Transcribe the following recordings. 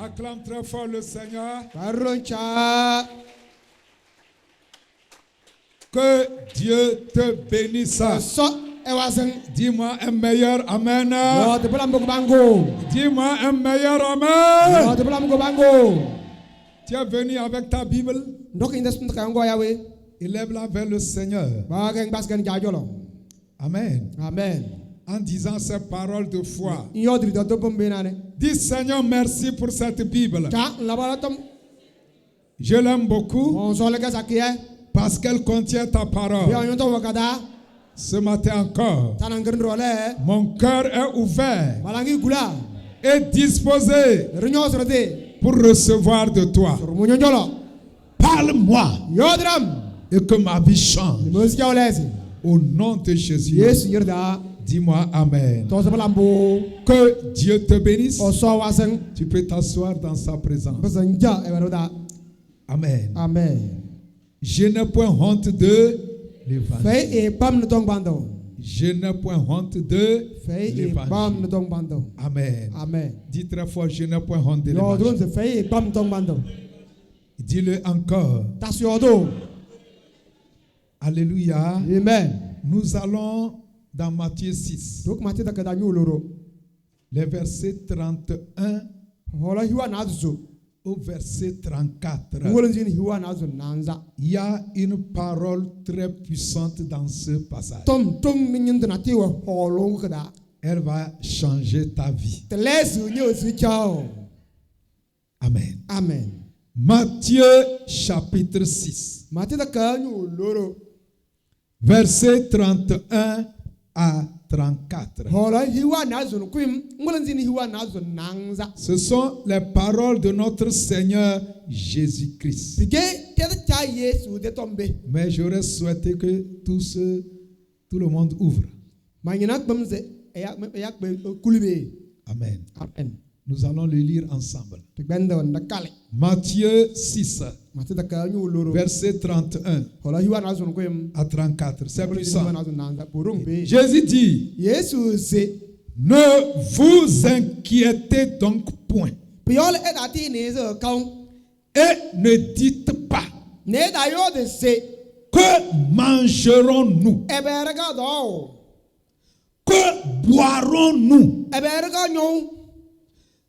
Acclame très fort le Seigneur. Que Dieu te bénisse. Dis-moi un meilleur amen. Dis-moi un meilleur amen. Tu es venu avec ta Bible. Élève-la vers le Seigneur. Amen. Amen. En disant ces paroles de foi. Dis Seigneur, merci pour cette Bible. Je l'aime beaucoup parce qu'elle contient ta parole. Ce matin encore, mon cœur est ouvert et disposé pour recevoir de toi. Parle-moi et que ma vie change. Au nom de Jésus. Dis-moi Amen. Que Dieu te bénisse. Tu peux t'asseoir dans sa présence. Amen. Amen. Je n'ai point honte de l'évangile. Je n'ai point honte de l'évangile. Amen. Amen. Dis très fort, je n'ai point honte de l'évangile. Dis-le encore. Alléluia. Amen. Nous allons dans Matthieu 6. Les versets 31 au verset 34. Il y a une parole très puissante dans ce passage. Elle va changer ta vie. Amen. Amen. Matthieu chapitre 6. Verset 31 à 34. Ce sont les paroles de notre Seigneur Jésus-Christ. Mais j'aurais souhaité que tout le monde ouvre. Amen. Nous allons le lire ensemble. Matthieu 6, verset 31 à 34. C'est puissant. Jésus dit, ne vous inquiétez donc point. Et ne dites pas, que mangerons-nous? Que boirons-nous?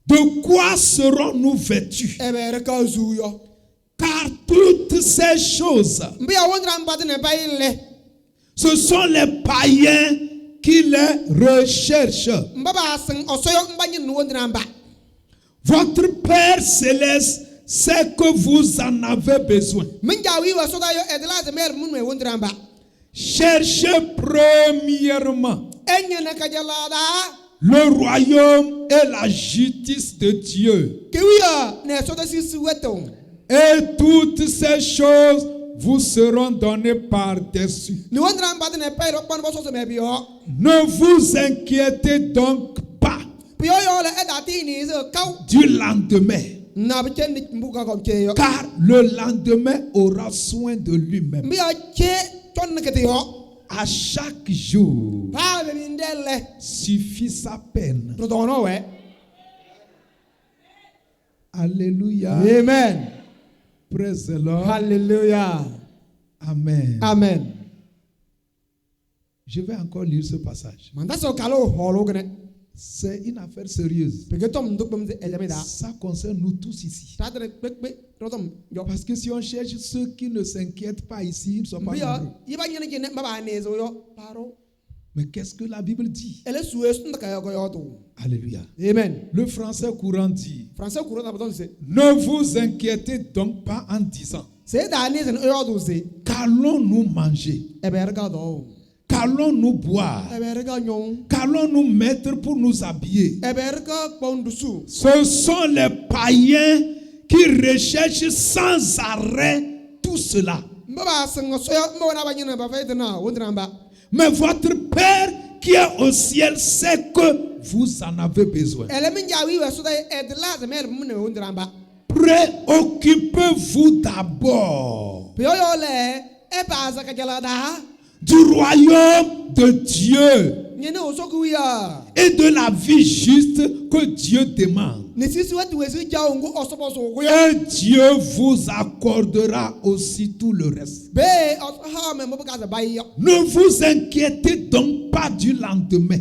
De quoi serons-nous vêtus? Car toutes ces choses, ce sont les païens qui les recherchent. Votre Père Céleste sait que vous en avez besoin. Cherchez premièrement le royaume et la justice de Dieu. Et toutes ces choses vous seront données par-dessus. Ne vous inquiétez donc pas du lendemain, car le lendemain aura soin de lui-même. À chaque jour suffit sa peine. Alléluia. Amen. Praise the Lord. Hallelujah. Amen. Amen. Je vais encore lire ce passage. C'est une affaire sérieuse. Ça concerne nous tous ici. Parce que si on cherche ceux qui ne s'inquiètent pas ici, ils ne sont pas nombreux. Mais qu'est-ce que la Bible dit? Alléluia. Amen. Le français courant dit, ne vous inquiétez donc pas en disant, qu'allons-nous manger? Qu'allons-nous boire? Qu'allons-nous mettre pour nous habiller? Ce sont les païens qui recherchent sans arrêt tout cela. Mais votre Père qui est au ciel sait que vous en avez besoin. Préoccupez-vous d'abord du royaume de Dieu et de la vie juste que Dieu demande. Et Dieu vous accordera aussi tout le reste. Ne vous inquiétez donc pas du lendemain.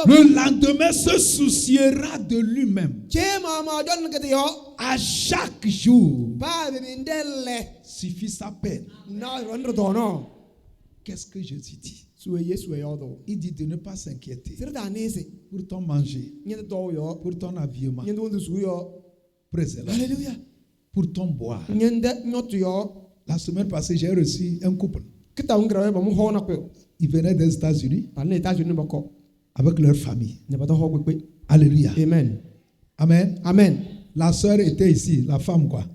Le lendemain se souciera de lui-même. À chaque jour suffit sa peine. Qu'est-ce que Jésus dit? Il dit de ne pas s'inquiéter pour ton manger, pour ton habillement, pour ton boire. La semaine passée, j'ai reçu un couple. Ils venaient des États-Unis avec leur famille. Alléluia. Amen. Amen. Amen. La sœur était ici, la femme quoi.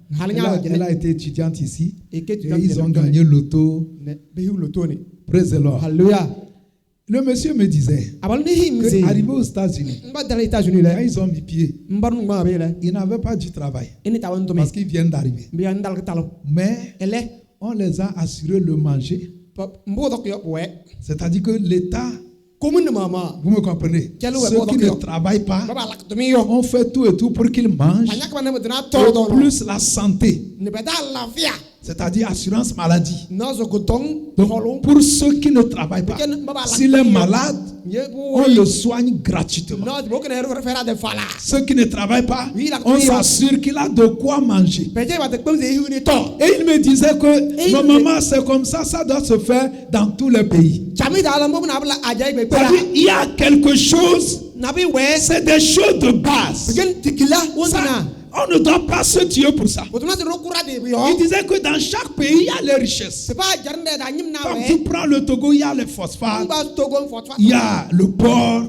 Elle a été étudiante ici. Et ils ont gagné l'auto. Praise the Lord. Alléluia. Le monsieur me disait qu'arrivé aux États-Unis, quand ils ont mis pied, ils n'avaient pas du travail parce qu'ils viennent d'arriver. Mais on les a assuré le manger. C'est-à-dire que l'État, vous me comprenez, ceux qui ne travaillent pas, on fait tout et tout pour qu'ils mangent. Et plus la santé, c'est-à-dire assurance maladie. Donc, pour ceux qui ne travaillent pas, s'il est malade, on le soigne gratuitement. Ceux qui ne travaillent pas, on s'assure qu'il a de quoi manger. Et il me disait que normalement c'est comme ça, ça doit se faire dans tous les pays. Il y a quelque chose, c'est des choses de base. Ça, on ne doit pas se tuer pour ça. Il disait que dans chaque pays, il y a les richesses. Comme tu prends le Togo, il y a les phosphates, il y a le porc,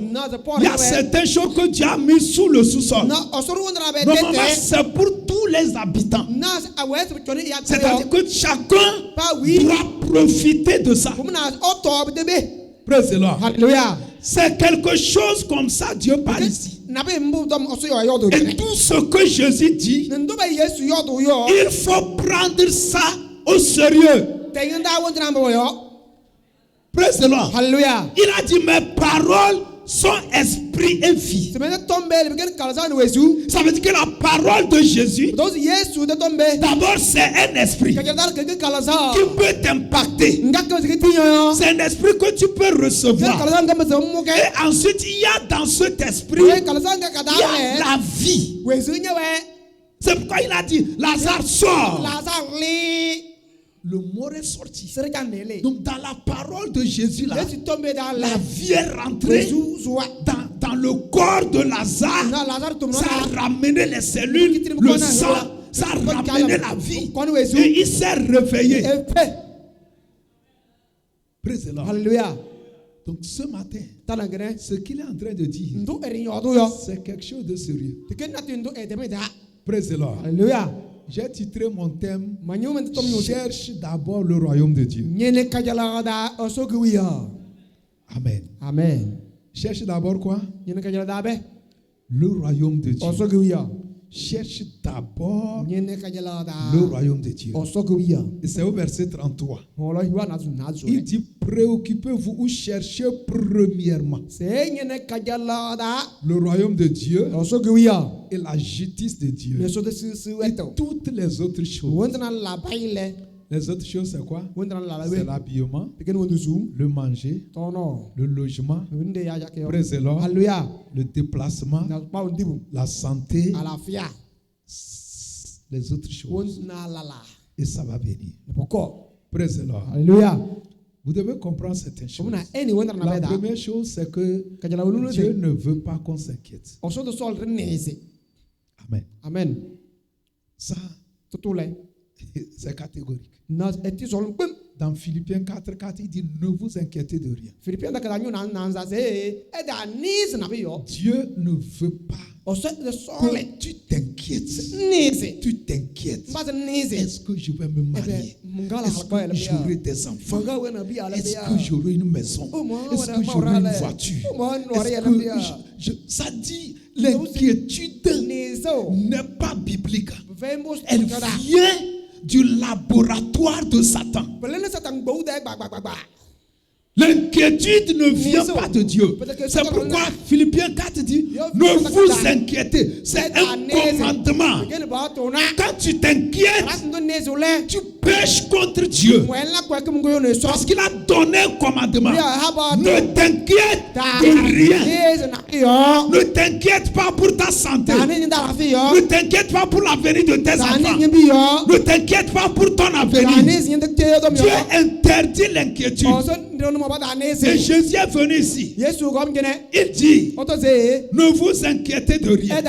il y a certaines choses que Dieu a mis sous le sous-sol. Normalement, c'est pour tous les habitants. C'est-à-dire que chacun doit profiter de ça. Praise the Lord. C'est quelque chose comme ça, Dieu parle ici. Et tout ce que Jésus dit, il faut prendre ça au sérieux. Praise the Lord. Il a dit mes paroles sont esprit et vie. Ça veut dire que la parole de Jésus, d'abord c'est un esprit qui peut t'impacter. C'est un esprit que tu peux recevoir. Et ensuite il y a dans cet esprit, il y a la vie. C'est pourquoi il a dit Lazare sort. Le mot est sorti. Donc dans la parole de Jésus là, la vie est rentrée dans le corps de Lazare. Ça a ramené les cellules, le sang, ça a ramené la vie. Et il s'est réveillé. Praise the Lord. Donc ce matin, ce qu'il est en train de dire, c'est quelque chose de sérieux. Praise the Lord. J'ai titré mon thème Cherche d'abord le royaume de Dieu. Amen. Amen. Cherche d'abord quoi? Le royaume de Dieu. Cherche d'abord le royaume de Dieu. Et c'est au verset 33. Il dit préoccupez-vous ou cherchez premièrement le royaume de Dieu et la justice de Dieu. Et toutes les autres choses. Les autres choses, c'est quoi? C'est l'habillement, le manger, le logement, le déplacement, la santé, les autres choses. Et ça va venir. Praise the Lord. Vous devez comprendre certaines choses. La première chose, c'est que Dieu ne veut pas qu'on s'inquiète. Amen. Amen. Ça, c'est catégorique. Dans Philippiens 4:4, il dit ne vous inquiétez de rien. Dieu ne veut pas que tu t'inquiètes. Tu t'inquiètes. Est-ce que je vais me marier? Est-ce que j'aurai des enfants? Est-ce que j'aurai une maison? Est-ce que j'aurai une voiture? Ça dit l'inquiétude n'est pas biblique. Elle vient du laboratoire de Satan. L'inquiétude ne vient pas de Dieu. C'est pourquoi Philippiens 4 dit, ne vous inquiétez. C'est un commandement. Quand tu t'inquiètes, tu pêches contre Dieu. Parce qu'il a donné un commandement. Ne t'inquiète de rien. Ne t'inquiète pas pour ta santé. Ne t'inquiète pas pour l'avenir de tes enfants. Ne t'inquiète pas pour ton avenir. Dieu interdit l'inquiétude. Et Jésus est venu ici. Il dit, ne vous inquiétez de rien.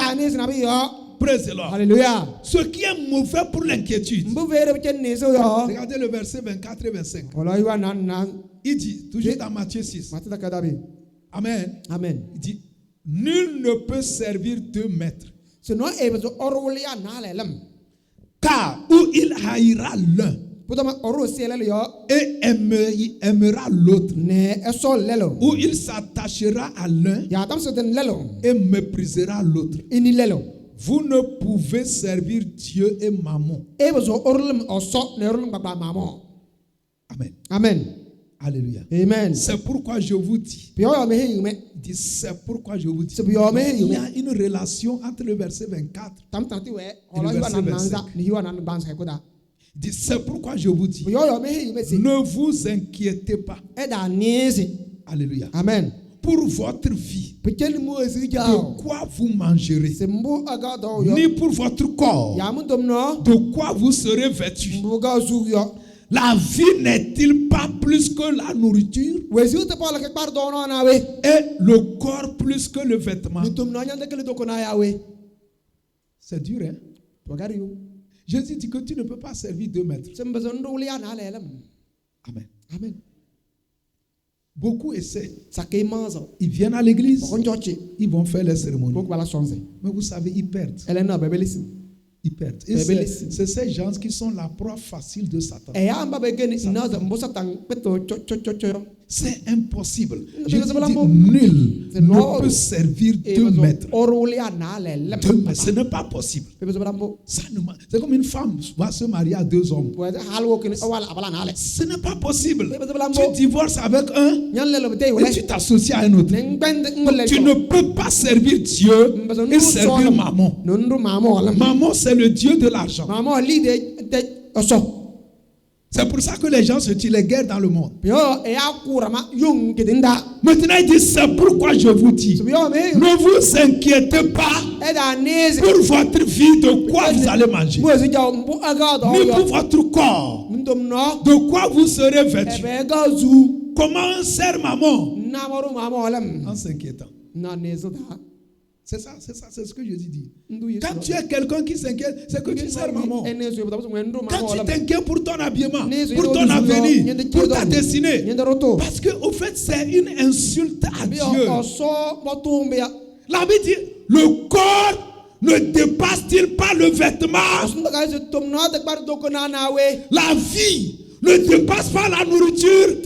Praise the Lord. Alléluia. Ce qui est mauvais pour l'inquiétude. Regardez le verset 24 et 25. Il dit, toujours dans Matthieu 6. Amen. Amen. Il dit, nul ne peut servir deux maîtres. Car où il haïra l'un et aimera l'autre, ou il s'attachera à l'un et méprisera l'autre. Vous ne pouvez servir Dieu et Mammon. Amen. Amen. Alléluia. Amen. C'est pourquoi je vous dis. C'est pourquoi je vous dis. Il y a une relation entre le verset 24 et le verset 25. C'est pourquoi je vous dis, ne vous inquiétez pas. Alléluia. Amen. Pour votre vie, de quoi vous mangerez, ni pour votre corps, de quoi vous serez vêtu. La vie n'est-il pas plus que la nourriture, et le corps plus que le vêtement? C'est dur, hein? Jésus dit que tu ne peux pas servir deux maîtres. Amen. Amen. Beaucoup essaient. Ils viennent à l'église. Ils vont faire les cérémonies. Mais vous savez, ils perdent. Ils perdent. Et c'est ces gens qui sont la proie facile de Satan. C'est impossible. Je dis, nul ne peut servir deux maîtres. Ce n'est pas possible. C'est comme une femme va se marier à deux hommes. Ce n'est pas possible. Tu divorces avec un et tu t'associes à un autre. Tu ne peux pas servir Dieu et servir Mammon. Mammon, c'est le Dieu de l'argent. C'est pour ça que les gens se tuent, les guerres dans le monde. Maintenant, il dit, c'est pourquoi je vous dis, ne vous inquiétez pas pour votre vie, de quoi vous allez manger, ni pour votre corps, de quoi vous serez vêtu. Comment on sert Mammon? En s'inquiétant. C'est ça, c'est ce que Jésus dit. Quand tu es quelqu'un qui s'inquiète, c'est que tu sers Mammon. Quand tu t'inquiètes pour ton habillement, pour ton avenir, pour ta destinée, parce qu'au fait, c'est une insulte à Dieu. La Bible dit, le corps ne dépasse-t-il pas le vêtement? La vie ne dépasse pas la nourriture.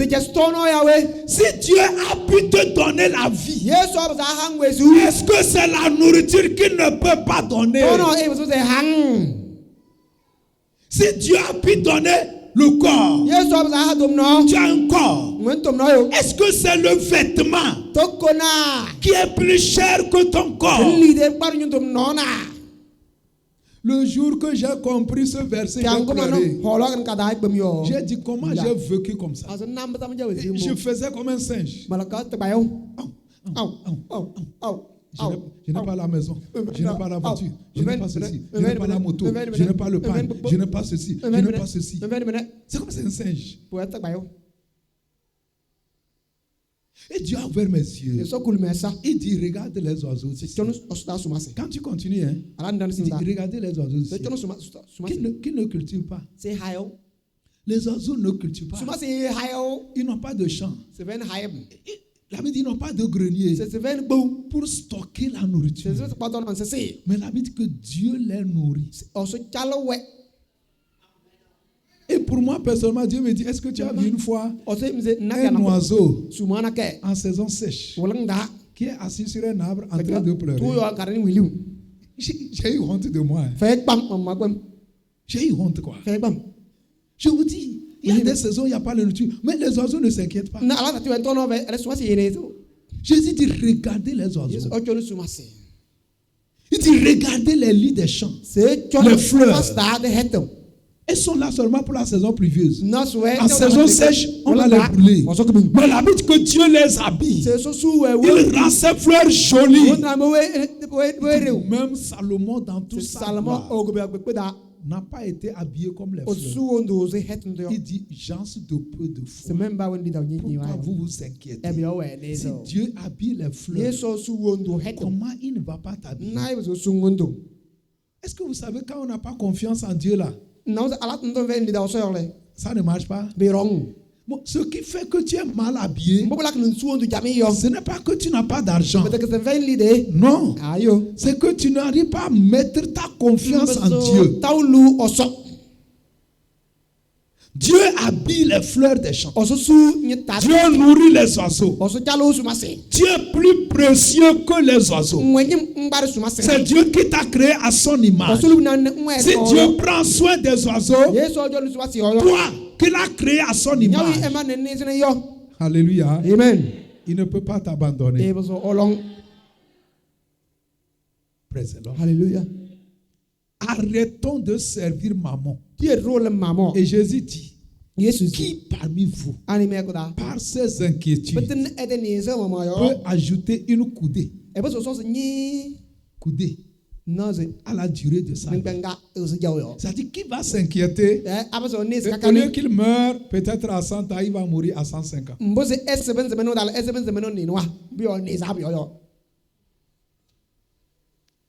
Si Dieu a pu te donner la vie, est-ce que c'est la nourriture qu'il ne peut pas donner? Si Dieu a pu donner le corps, tu as un corps, est-ce que c'est le vêtement qui est plus cher que ton corps? Le jour que j'ai compris ce verset, j'ai pleuré. J'ai dit, comment j'ai vécu comme ça? Je faisais comme un singe. Je n'ai pas la maison, je n'ai pas la voiture, je n'ai pas ceci, je n'ai pas la moto, je n'ai pas le pain, je n'ai pas ceci, je n'ai pas ceci. C'est comme un singe. Et Dieu a ouvert mes yeux. Il dit, regarde les oiseaux. Quand tu continues, il dit, regardez les oiseaux qui ne cultivent pas. Les oiseaux ne cultivent pas. Ils n'ont pas de champ. La Bible dit, ils n'ont pas de grenier pour stocker la nourriture. Mais la Bible dit que Dieu les nourrit. Et pour moi, personnellement, Dieu me dit, est-ce que tu as vu une fois un oiseau en saison sèche qui est assis sur un arbre en train de pleurer? J'ai eu honte de moi. J'ai eu honte, quoi. Je vous dis, Il y a des saisons où il n'y a pas de nourriture. Mais les oiseaux ne s'inquiètent pas. Jésus dit, regardez les oiseaux. Il dit, regardez les lits des champs. Les fleurs. Elles sont là seulement pour la saison pluvieuse. En saison sèche, on va les brûler. Mais la Bible dit que Dieu les habille. Il rend ses fleurs jolies. Même Salomon dans tout sa gloire n'a pas été habillé comme les fleurs. Il dit, gens de peu de foi. Pourquoi vous vous inquiétez? Si Dieu habille les fleurs, comment il ne va pas t'habiller? Est-ce que vous savez quand on n'a pas confiance en Dieu là, ça ne marche pas? Bon, ce qui fait que tu es mal habillé, ce n'est pas que tu n'as pas d'argent. Non. C'est que tu n'arrives pas à mettre ta confiance en Dieu. Dieu habille les fleurs des champs. Dieu nourrit les oiseaux. Dieu est plus précieux que les oiseaux. C'est Dieu qui t'a créé à son image. Si Dieu prend soin des oiseaux, toi qu'il a créé à son image, alléluia, amen, il ne peut pas t'abandonner. Praise the Lord. Alléluia. Arrêtons de servir maman. Et Jésus dit, qui parmi vous, par ses inquiétudes, peut ajouter une coudée à la durée de sa vie? C'est-à-dire, qui va s'inquiéter? Au lieu qu'il meure peut-être à 100 ans, il va mourir à 105 ans.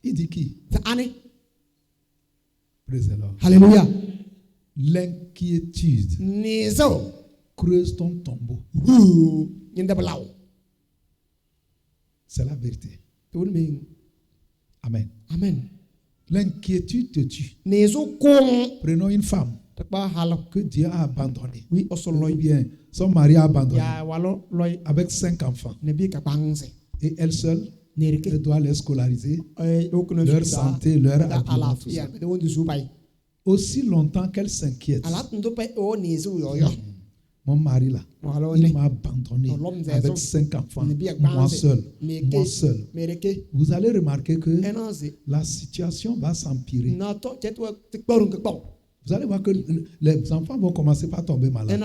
Il dit qui? Praise the Lord. Alléluia. L'inquiétude creuse ton tombeau. C'est la vérité. Amen. Amen. L'inquiétude te tue. Prenons une femme que Dieu a abandonnée. Oui, bien, son mari a abandonné avec 5 enfants. Et elle seule, elle doit les scolariser, leur santé, leur habillement, tout ça. Aussi longtemps qu'elle s'inquiète, mon mari là, il m'a abandonné avec 5 enfants, moi seul. Vous allez remarquer que la situation va s'empirer. Vous allez voir que les enfants vont commencer par tomber malades.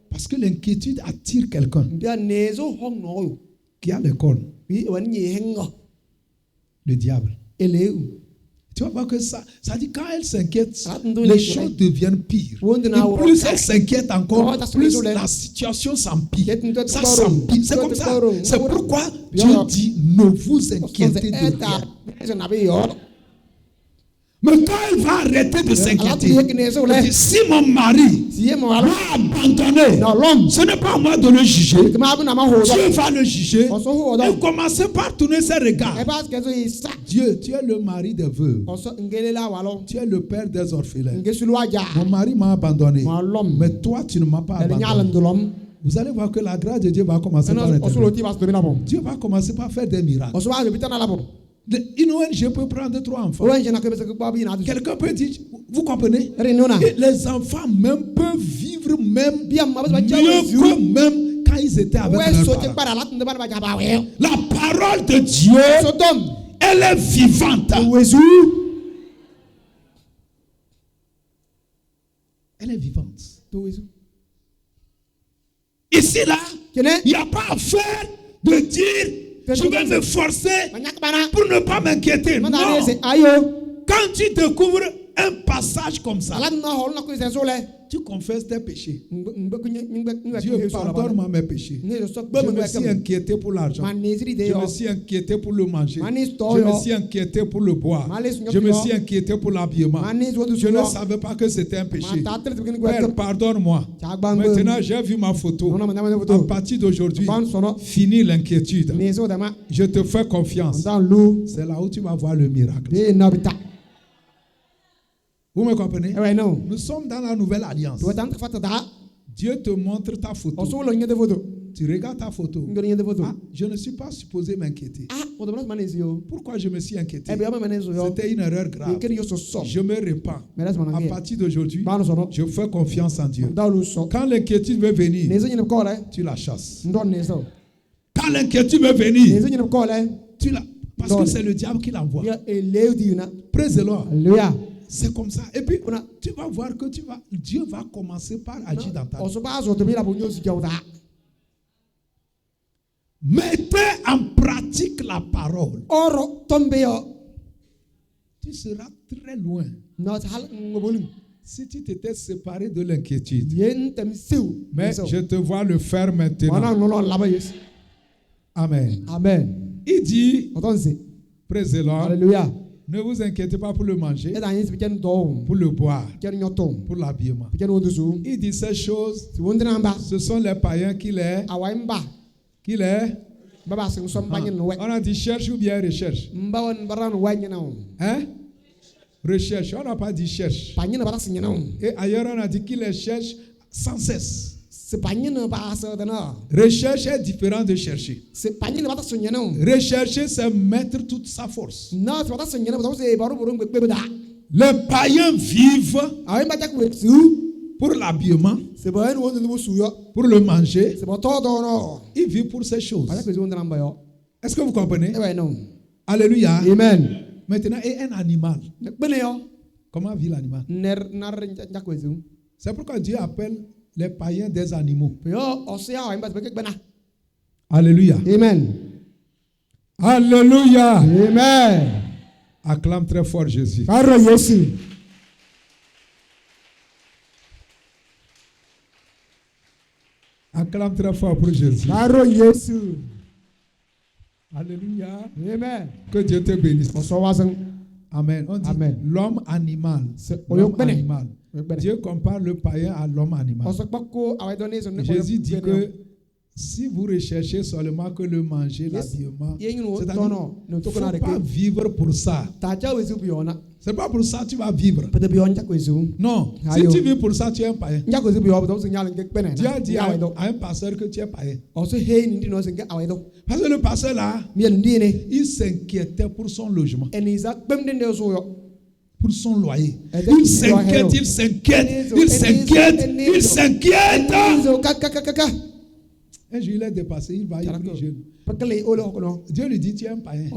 Parce que l'inquiétude attire quelqu'un qui a l'école. Le diable. Tu vas voir que ça dit quand elle s'inquiète, les choses deviennent pires. Et plus elle s'inquiète encore, plus la situation s'empire. Ça s'empire. C'est comme ça. C'est pourquoi Dieu dit, ne vous inquiétez de rien. Mais quand elle va arrêter de s'inquiéter, si mon mari m'a abandonné, ce n'est pas à moi de le juger. Dieu va le juger. Et commencer par tourner ses regards. Dieu, tu es le mari des veuves. Tu es le père des orphelins. Mon mari m'a abandonné. Mais toi, tu ne m'as pas abandonné. Vous allez voir que la grâce de Dieu va commencer par intervenir. Dieu va commencer par faire des miracles. Une ONG peut prendre 3 enfants. Quelqu'un peut dire, vous comprenez? Et les enfants même peuvent vivre même mieux que même quand ils étaient avec leurs parents. La parole de Dieu, elle est vivante. Elle est vivante. Ici là, il n'y a pas à faire de dire je vais me forcer pour ne pas m'inquiéter. Non. Quand tu découvres un passage comme ça, tu confesses tes péchés. Dieu, pardonne-moi mes péchés. Je me suis inquiété pour l'argent. Je me suis inquiété pour le manger. Je me suis inquiété pour le boire. Je me suis inquiété pour l'habillement. Je ne savais pas que c'était un péché. Père, pardonne-moi. Maintenant, j'ai vu ma photo. À partir d'aujourd'hui, finis l'inquiétude. Je te fais confiance. C'est là où tu vas voir le miracle. Vous me comprenez? Nous sommes dans la nouvelle alliance. Dieu te montre ta photo. tu regardes ta photo. Ah, je ne suis pas supposé m'inquiéter. Pourquoi je me suis inquiété? C'était une erreur grave. Je me répands. À partir d'aujourd'hui, je fais confiance en Dieu. Quand l'inquiétude veut venir, tu la chasses. Quand l'inquiétude veut venir, tu la... Parce que c'est le diable qui l'envoie. Praise the Lord. C'est comme ça. Et puis, tu vas voir que Dieu va commencer par agir dans ta vie. Mettez en pratique la parole. Tu seras très loin. Si tu t'étais séparé de l'inquiétude. Mais je te vois le faire maintenant. Amen. Amen. Il dit, praise the Lord, Alléluia. Ne vous inquiétez pas pour le manger, pour le boire, pour l'habillement. Il dit ces choses, ce sont les païens qui les... On a dit cherche ou bien recherche. Hein? Recherche, on n'a pas dit cherche. Et ailleurs on a dit qu'il les cherche sans cesse. Recherche est différent de chercher. Rechercher, c'est mettre toute sa force. Les païens vivent pour l'habillement, pour le manger. Ils vivent pour ces choses. Est-ce que vous comprenez? Alléluia. Amen. Maintenant, et un animal. Comment vit l'animal? C'est pourquoi Dieu appelle les païens des animaux. Alléluia. Amen. Alléluia. Amen. Acclame très fort Jésus. Acclame très fort pour Jésus. Alléluia. Amen. Que Dieu te bénisse. Amen. On dit l'homme animal. L'homme animal. Dieu compare le païen à l'homme animal. Jésus dit que si vous recherchez seulement que le manger, l'habillement, c'est-à-dire ne faut pas vivre pour ça. C'est pas pour ça que tu vas vivre. Non. Si tu vis pour ça, tu es un païen. Dieu a dit à un pasteur que tu es païen. Parce que le pasteur là, il s'inquiétait pour son logement, pour son loyer. Il s'inquiète. Un jour, il est dépassé, il va, il prie jeune. Dieu lui dit, tu es un païen.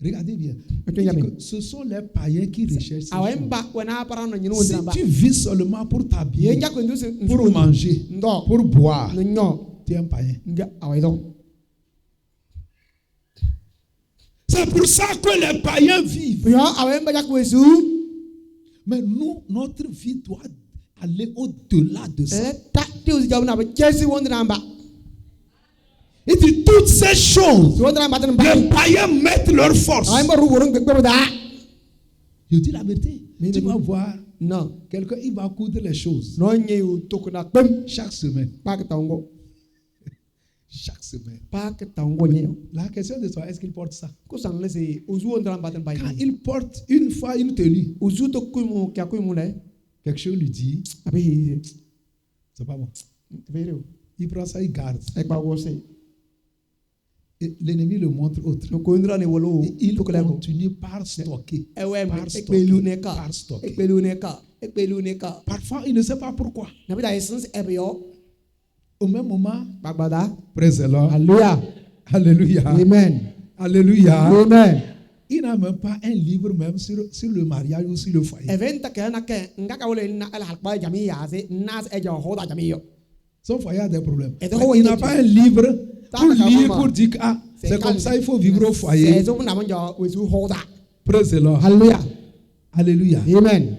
Regardez bien. Ce sont les païens qui recherchent ces choses. Si tu vis seulement pour t'habiller, pour manger, pour boire, tu es un païen. C'est pour ça que les païens vivent. Mais nous, notre vie doit aller au-delà de ça. Il dit toutes ces choses, les païens mettent leur force. Je dis la vérité. Tu vas voir quelqu'un, il va coudre les choses chaque semaine. Chaque semaine. La question de toi, est-ce qu'il porte ça? Quand il porte une fois une tenue, quelque chose lui dit, c'est pas bon. Il prend ça, il garde. Et l'ennemi le montre autre. Et il continue par stocker. Par stocker. Parfois, il ne sait pas pourquoi. Au même moment, praise the Lord. Alléluia. Alléluia. Amen. Alléluia. Amen. Il n'a même pas un livre même sur le mariage ou sur le foyer. Son foyer a des problèmes. Il n'a pas un livre pour lire, pour dire ah, c'est comme ça il faut vivre au foyer. Praise the Lord. Alléluia. Alléluia. Amen.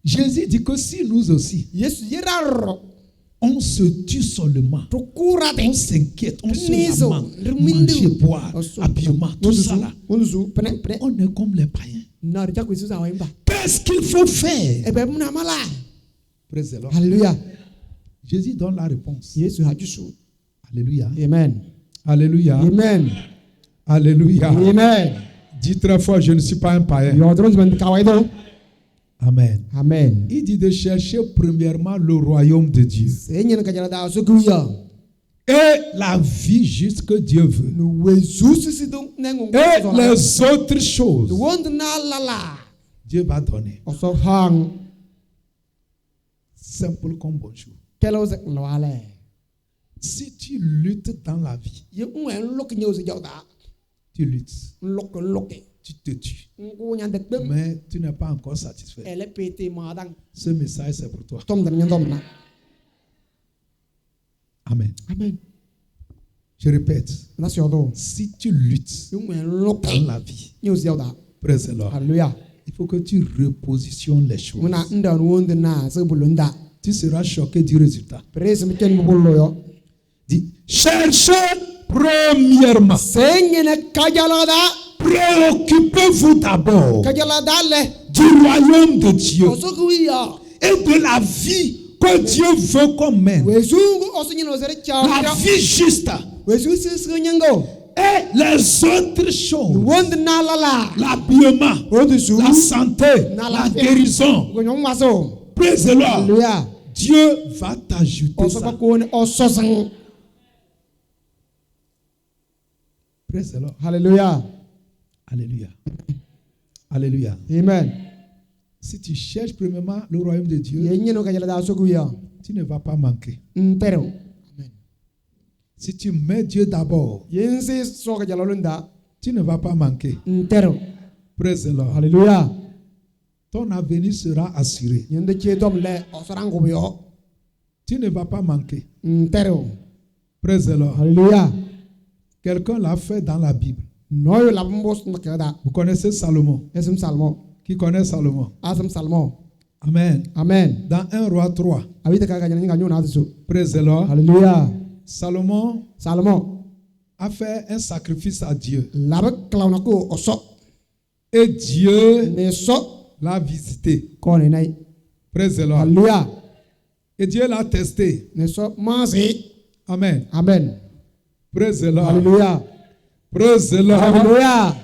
Jésus dit que si nous aussi on se tue seulement, on s'inquiète, on se lamente, manger, boire, habillement, tout ça là, on est comme les païens. Qu'est-ce qu'il faut faire? Praise the Lord. Alléluia. Jésus donne la réponse. Alléluia. Amen. Alléluia. Amen. Alléluia. Amen. Dis très fort, je ne suis pas un païen. Amen. Amen. Il dit de chercher premièrement le royaume de Dieu. Et la vie juste que Dieu veut. Et les autres choses, Dieu va donner. Simple comme bonjour. Si tu luttes dans la vie, tu luttes, tu te tues, mais tu n'es pas encore satisfait. Ce message, c'est pour toi. Amen. Amen. Je répète, si tu luttes dans la vie, praise the Lord, il faut que tu repositionnes les choses. Tu seras choqué du résultat. Dis, cherchez premièrement. Préoccupez-vous d'abord du royaume de Dieu et de la vie que Dieu veut qu'on mène. La vie juste. Et les autres choses, l'habillement, la santé, la guérison, praise the Lord, Dieu va t'ajouter ça. Praise the Lord. Hallelujah. Alléluia. Alléluia. Amen. Si tu cherches premièrement le royaume de Dieu, tu ne vas pas manquer. Amen. Si tu mets Dieu d'abord, tu ne vas pas manquer. Praise the Lord. Hallelujah. Ton avenir sera assuré. Tu ne vas pas manquer. Praise the Lord. Hallelujah. Quelqu'un l'a fait dans la Bible. Vous connaissez Salomon? Qui connaît Salomon? Amen. Amen. Dans 1 Roi 3. Praise the Lord. Hallelujah. Salomon a fait un sacrifice à Dieu. Et Dieu l'a visité. Praise the Lord. Hallelujah. Et Dieu l'a testé. Amen. Amen. Praise the Lord. Hallelujah. Praise the Lord. Hallelujah.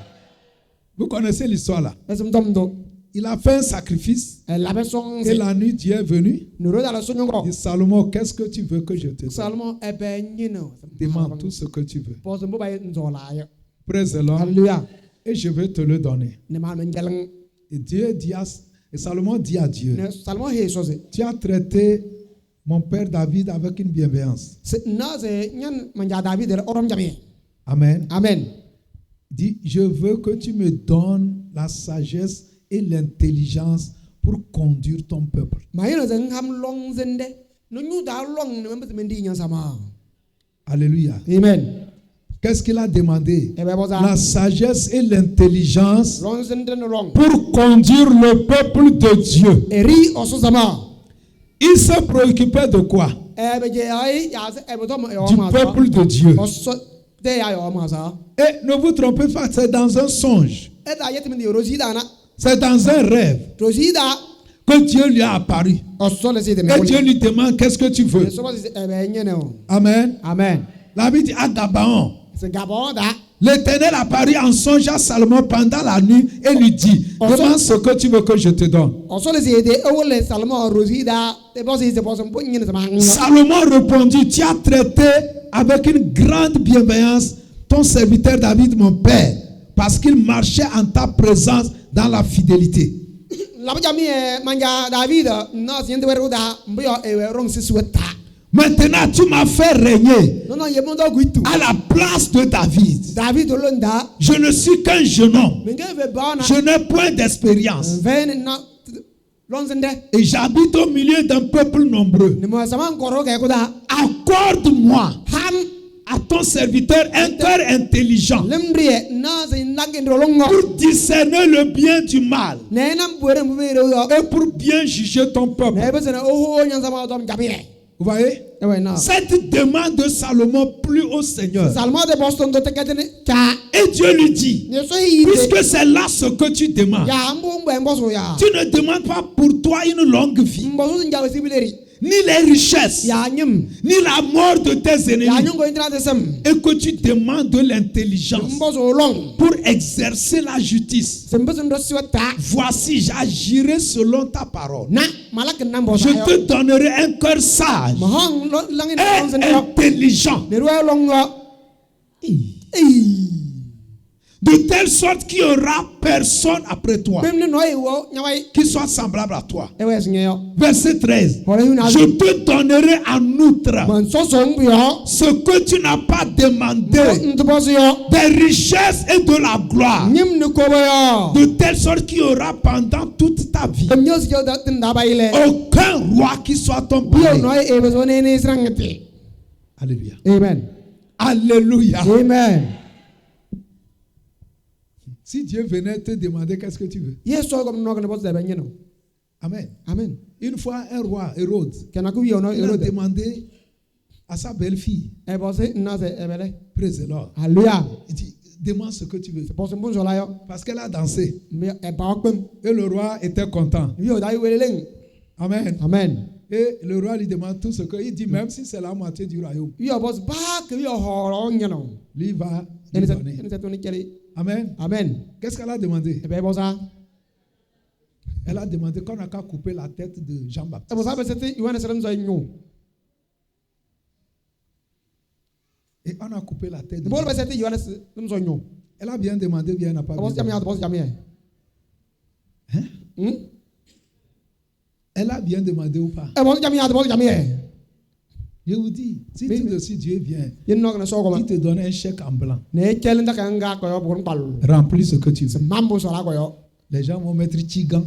Vous connaissez l'histoire là. Il a fait un sacrifice. Et la nuit, Dieu est venu. Il dit, Salomon, qu'est-ce que tu veux que je te donne? Demande tout ce que tu veux. Praise the Lord. Hallelujah. Et je vais te le donner. Et Dieu dit et Salomon dit à Dieu, tu as traité mon père David avec une bienveillance. Amen. Amen. Il dit, je veux que tu me donnes la sagesse et l'intelligence pour conduire ton peuple. Alléluia. Amen. Qu'est-ce qu'il a demandé? La sagesse et l'intelligence pour conduire le peuple de Dieu. Il se préoccupait de quoi? Du peuple de Dieu. Et ne vous trompez pas, c'est dans un songe. C'est dans un rêve que Dieu lui a apparu. Et Dieu lui demande, qu'est-ce que tu veux? Amen. Amen. La Bible dit à Gabaon. L'Éternel apparut en songe à Salomon pendant la nuit et lui dit, demande ce que tu veux que je te donne. Salomon répondit, tu as traité avec une grande bienveillance ton serviteur David, mon père, parce qu'il marchait en ta présence dans la fidélité. Maintenant, tu m'as fait régner à la place de David. Je ne suis qu'un jeune homme. Je n'ai point d'expérience. Et j'habite au milieu d'un peuple nombreux. Accorde-moi à ton serviteur un cœur intelligent pour discerner le bien du mal et pour bien juger ton peuple. Vous voyez? Cette demande de Salomon plut au Seigneur. Et Dieu lui dit, puisque c'est là ce que tu demandes, tu ne demandes pas pour toi une longue vie, ni les richesses, ni la mort de tes ennemis, et que tu demandes de l'intelligence pour exercer la justice, voici, j'agirai selon ta parole. Je te donnerai un cœur sage et intelligent, de telle sorte qu'il n'y aura personne après toi qui soit semblable à toi. Verset 13. Je te donnerai en outre ce que tu n'as pas demandé, des richesses et de la gloire, de telle sorte qu'il y aura pendant toute ta vie aucun roi qui soit ton pareil. Alléluia. Amen. Alléluia. Amen. Si Dieu venait te demander qu'est-ce que tu veux. Amen. Amen. Une fois, un roi, Hérode, il a demandé à sa belle-fille. Praise the Lord. Alléluia. Il dit, demande ce que tu veux. Parce qu'elle a dansé. Et le roi était content. Amen. Amen. Et le roi lui demande tout ce que... Il dit, même si c'est la moitié du royaume, lui va lui donner. Amen. Amen. Qu'est-ce qu'elle a demandé? Elle a demandé qu'on n'a qu'à couper la tête de Jean-Baptiste. Et on a coupé la tête de Jean-Baptiste. Elle a bien demandé, bien elle n'a pas bien. Hein? Elle a bien demandé ou pas? Je vous dis, si tout de suite Dieu vient, il te donne un chèque en blanc. Remplis ce que tu veux. Les gens vont mettre Tigan.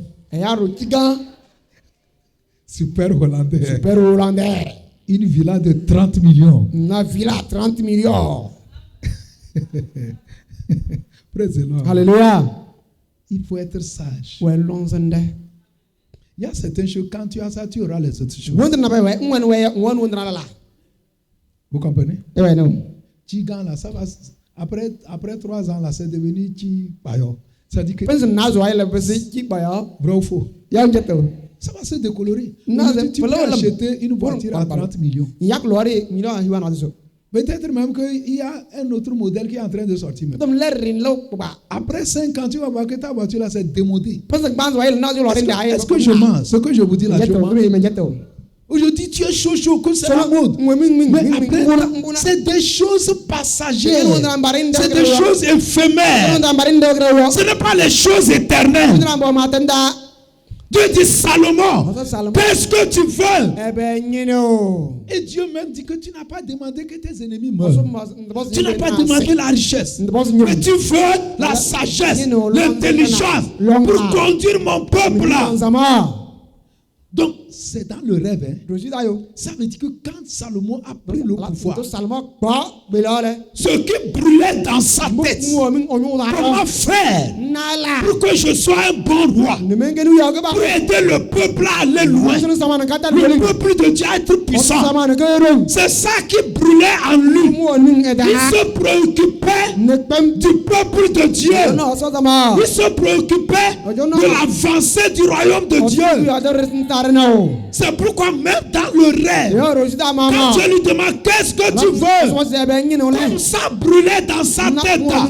Super hollandais. Une villa de 30 millions. Une villa 30 millions. Praise the Lord. Alléluia. Il faut être sage. Il y a certaines choses, quand tu as ça, tu auras les autres choses. Vous comprenez? Tigan, là, ça va. Après 3 ans, là, c'est devenu Tibayo. Ça dit que. Vrai ou faux? Ça va se décolorer. Tu peux acheter une voiture à 30 millions. Peut-être même qu'il y a un autre modèle qui est en train de sortir. Après 5 ans, tu vas voir que ta voiture là, c'est démodé. Est-ce que je mens? Ce que je vous dis là, je mens. Aujourd'hui, tu es chaud, que c'est la mode. Mais après, c'est des choses passagères. C'est des choses éphémères. Ce n'est pas les choses éternelles. Dieu dit Salomon, qu'est-ce que tu veux? Et Dieu même dit que tu n'as pas demandé que tes ennemis meurent. Tu n'as pas demandé la richesse. Mais tu veux la sagesse, l'intelligence pour conduire mon peuple là. Donc, c'est dans le rêve. Ça veut dire que quand Salomon a pris le pouvoir, ce qui brûlait dans sa tête, comment faire pour que je sois un bon roi, pour aider le peuple à aller loin, le peuple de Dieu à être puissant. C'est ça qui brûlait en lui. Il se préoccupait du peuple de Dieu. Il se préoccupait de l'avancée du royaume de Dieu. C'est pourquoi même dans le rêve, quand Dieu lui demande qu'est-ce que tu veux, comme ça brûlait dans sa tête, ça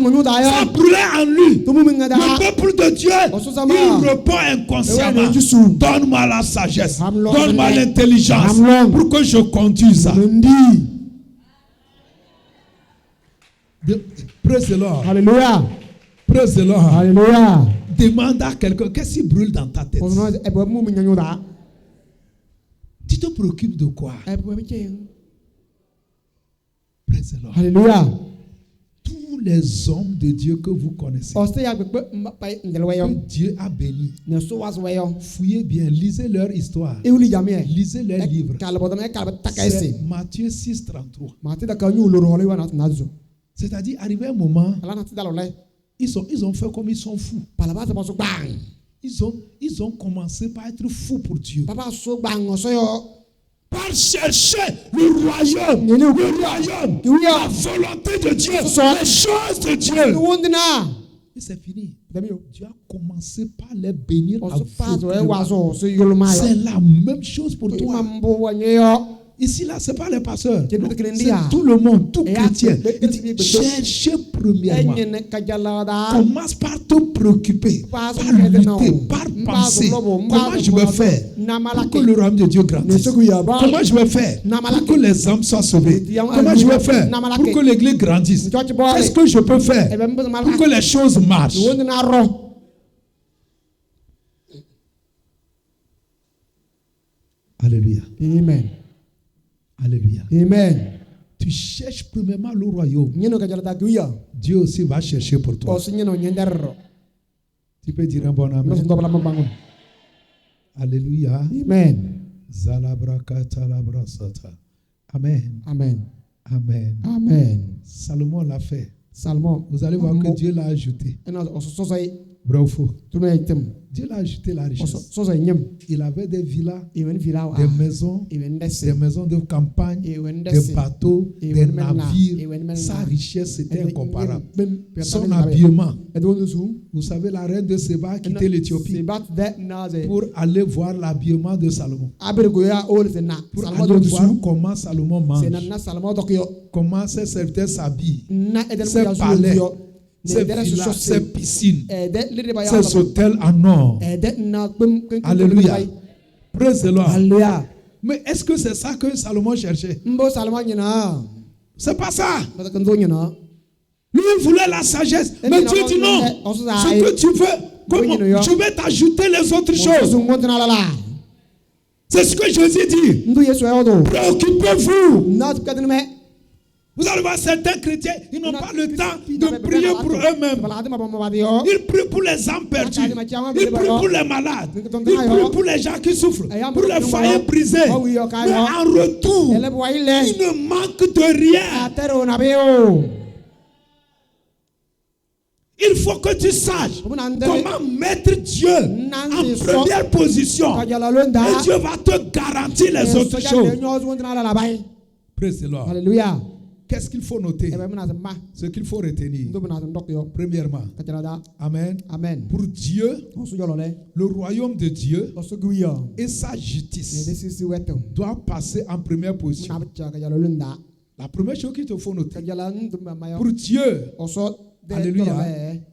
brûlait en lui. Le peuple de Dieu, il répond inconsciemment. Donne-moi la sagesse, donne-moi l'intelligence pour que je conduise ça. Praise the Lord. Alléluia. Praise the Lord. Alléluia. Demande à quelqu'un qu'est-ce qui brûle dans ta tête. Tu te préoccupes de quoi? Praise the Lord. Alléluia. Tous les hommes de Dieu que vous connaissez, que Dieu a béni, fouillez bien, lisez leur histoire, lisez leurs livres. C'est Matthieu 6:33. C'est-à-dire, arrivé un moment, ils ont fait comme ils sont fous. Ils ont commencé par être fous pour Dieu. Par chercher le royaume, la volonté de Dieu, les choses de Dieu. Et c'est fini. Dieu a commencé par les bénir also aveuglément. wazo so yolma C'est yo la même chose pour toi. imambo wanyo Ici, là, ce n'est pas les pasteurs. C'est Non, tout le c'est tout le monde, tout Et chrétien. après, Il dit, cherchez premièrement. enyene kajalada Commence par te préoccuper, par Pas lutter, non. par Mbazo penser. lobo, Comment mbazo je vais mbazo, faire pour namalake. que le royaume de Dieu grandisse? Nesuguyaba. Comment je vais faire Namalake. pour que les âmes soient sauvées? Diam- Comment je vais faire Namalake. pour que l'église grandisse? Church boy. Qu'est-ce que je peux faire Ebe mbo pour malaka. que les choses marchent? Wonde na ro Alléluia. amen Alléluia. amen Tu cherches premièrement le royaume. nyeno kajalada guya Dieu aussi va chercher pour toi. o nyeno nyenderro Tu peux dire un bon mbo amen. ndo bala mbangun Alléluia. amen Zalabrakatalabrazata. Amen. amen Amen. amen Salomon l'a fait. salmo Vous allez voir que Dieu l'a ajouté. ena o sosay Vrai ou faux? tume item Dieu l'a ajouté la o richesse. sosay nyem Il avait des villas, even filawa des maisons, even des desse maisons de campagne, even des desse bateaux, Et des when men na- et navires. when men Sa na- richesse était incomparable. bem Son habillement. edonusu Vous savez, la reine de Séba a quitté l'Éthiopie Sebat that naze pour aller voir l'habillement de Salomon. abergoya ol sena Pour salmo aller do voir su comment Salomon mange, sena na salmo dokyo comment ses serviteurs s'habillent, na edel ses mo palais, yo ses villas, ses piscines, de lede ba ses hôtels en or. de na bem Alléluia. Praise the Lord. Alléluia. Mais est-ce que c'est ça que Salomon cherchait? Mbo salmo nyina C'est pas ça. ba kan do nyina Lui, il voulait la sagesse. Mais Dieu dit non. Ce que tu veux, comment? Je vais t'ajouter les autres choses. C'est ce que Jésus dit. ndu yesu ayodo Préoccupez-vous. na tukadin me Vous allez voir certains chrétiens, ils n'ont pas le temps de prier pour eux-mêmes. Ils prient pour les âmes perdues. Ils prient pour les malades. Ils prient pour les gens qui souffrent. Pour les foyers brisés. Mais en retour, ils ne manquent de rien. Il faut que tu saches comment mettre Dieu en première position. Et Dieu va te garantir les autres choses. Praise the Lord. Alléluia. Qu'est-ce qu'il faut noter? Ce qu'il faut retenir. Premièrement, Amen. Amen. Pour Dieu, le royaume de Dieu et sa justice doivent passer en première position. La première chose qu'il te faut noter, pour Dieu, alléluia,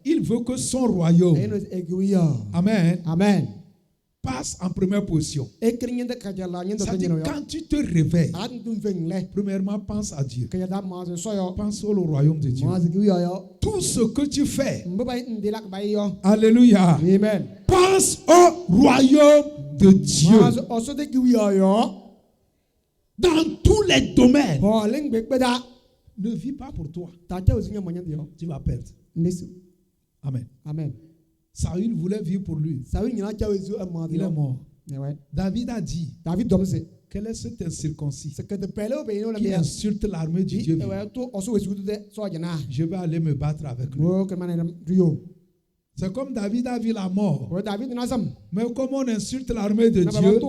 il veut que son royaume, Amen, Amen. passe en première position. C'est-à-dire, quand tu te réveilles, premièrement, pense à Dieu. Pense au royaume de Dieu. Tout ce que tu fais, alléluia, Amen. pense au royaume de Dieu. Dans tous les domaines. Ne vis pas pour toi. Tu vas perdre. Amen. Amen. Saül voulait vivre pour lui. Il est mort. David a dit, quel est cet incirconcis qui insulte l'armée du Dieu vivant? Je vais aller me battre avec lui. C'est comme David a vu la mort. Mais comme on insulte l'armée de Dieu,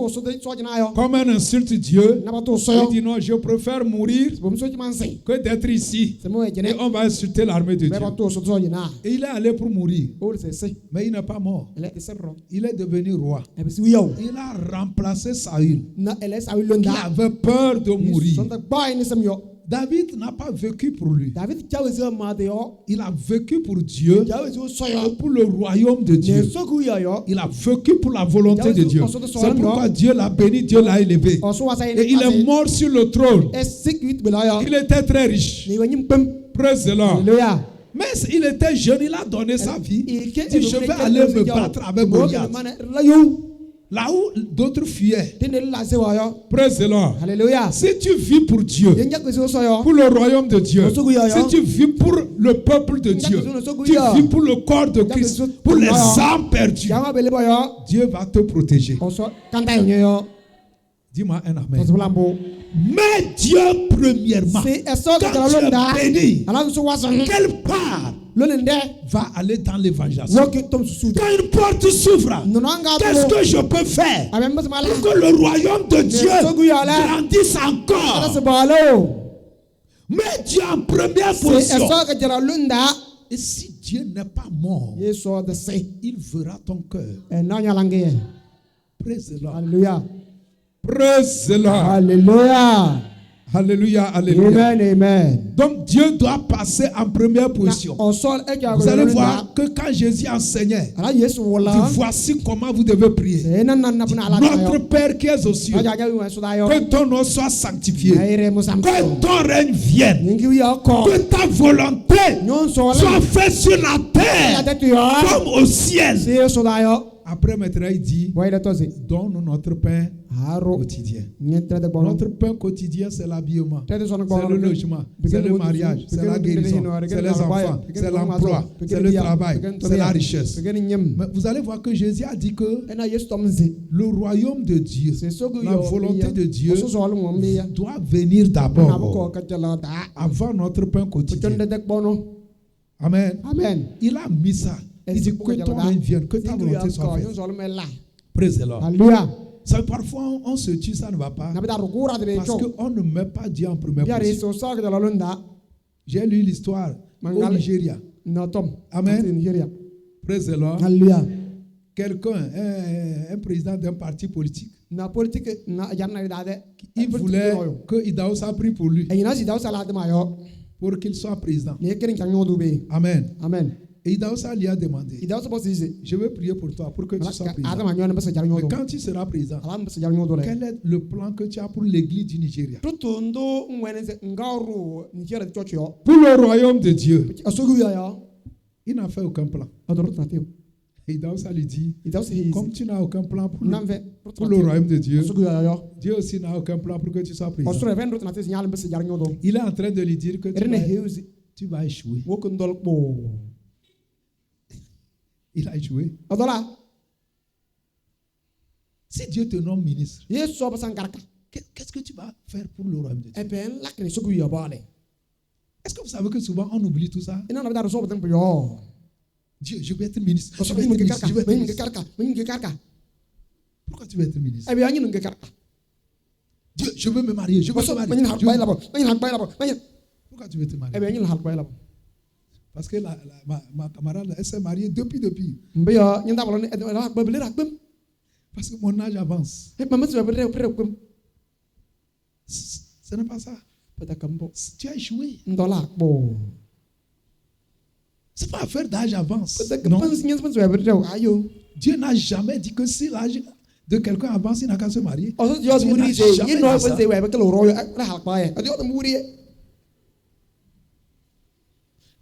comme on insulte Dieu, il dit non, je préfère mourir que d'être ici. Et on va insulter l'armée de Dieu. Et il est allé pour mourir. Mais il n'est pas mort. Il est devenu roi. Il a remplacé Saül, qui avait peur de mourir. David n'a pas vécu pour lui. Il a vécu pour Dieu, pour le royaume de Dieu. Il a vécu pour la volonté de Dieu. C'est pourquoi Dieu l'a béni, Dieu l'a élevé. Et il est mort sur le trône. Il était très riche. Praise the Lord. Mais il était jeune, il a donné sa vie. Il dit, je vais aller me battre avec Goliath. Là où d'autres fuyaient. Praise the Lord. Alléluia. Si tu vis pour Dieu, pour le royaume de Dieu, si tu vis pour le peuple de Dieu, tu vis pour le corps de Christ, pour les âmes perdues, Dieu va te protéger. Dis-moi un amen. Mais Dieu premièrement, quand tu es béni, quelle part va aller dans l'évangélisation? Quand une porte s'ouvre, qu'est-ce que je peux faire pour que le royaume de Dieu grandisse encore? Mais Dieu en première position. Et si Dieu n'est pas mort. Yesu ɔde se. Il verra ton cœur. Ɛna ɔnyalange yɛ. Praise the Lord. Hallelujah. Praise the Lord. Hallelujah. Alléluia, alléluia. Amen, amen. Donc Dieu doit passer en première position. Vous allez voir que quand Jésus enseignait, voici comment vous devez prier. Notre Père qui es aux cieux, que ton nom soit sanctifié, que ton règne vienne, que ta volonté soit faite sur la terre comme au ciel. Après maintenant il dit, donne notre pain quotidien. Notre pain quotidien, c'est l'habillement, c'est le logement, c'est le mariage, c'est la guérison, c'est les enfants, c'est l'emploi, c'est le travail, c'est la richesse. Mais vous allez voir que Jésus a dit que le royaume de Dieu, la volonté de Dieu doit venir d'abord avant notre pain quotidien. Amen. Amen. Il a mis ça. Il dit que ton règne vienne, que ta volonté soit faite. Praise the Lord. Alléluia. Ça, parfois on se tue, ça ne va pas. Parce qu'on ne met pas Dieu en première position. J'ai lu l'histoire au Nigeria. Amen. Praise the Lord. Alléluia. Quelqu'un, un président d'un parti politique, il voulait que Idaoussa prie pour lui, pour qu'il soit président. Amen. Amen. Et Idaoussa lui a demandé, je veux prier pour toi, pour que tu sois président. Mais quand tu seras président, quel est le plan que tu as pour l'église du Nigeria? Pour le royaume de Dieu. Il n'a fait aucun plan. Et Idaoussa lui dit, comme tu n'as aucun plan pour le royaume de Dieu, Dieu aussi n'a aucun plan pour que tu sois président. Il est en train de lui dire que tu vas échouer. Il a échoué. Si Dieu te nomme ministre, qu'est-ce que tu vas faire pour le royaume de Dieu? Est-ce que vous savez que souvent on oublie tout ça? Dieu, je vais être ministre. Je vais être ministre. Je vais être ministre. Pourquoi tu veux être ministre? Dieu, je veux me marier. Je veux me marier. Pourquoi tu veux te marier? Parce que ma camarade, elle s'est mariée depuis. Parce que mon âge avance. Ce n'est pas ça. Tu as échoué. C'est pas affaire d'âge avance. Non. Dieu n'a jamais dit que si l'âge de quelqu'un avance, il n'a qu'à se marier. Dieu n'a jamais dit ça.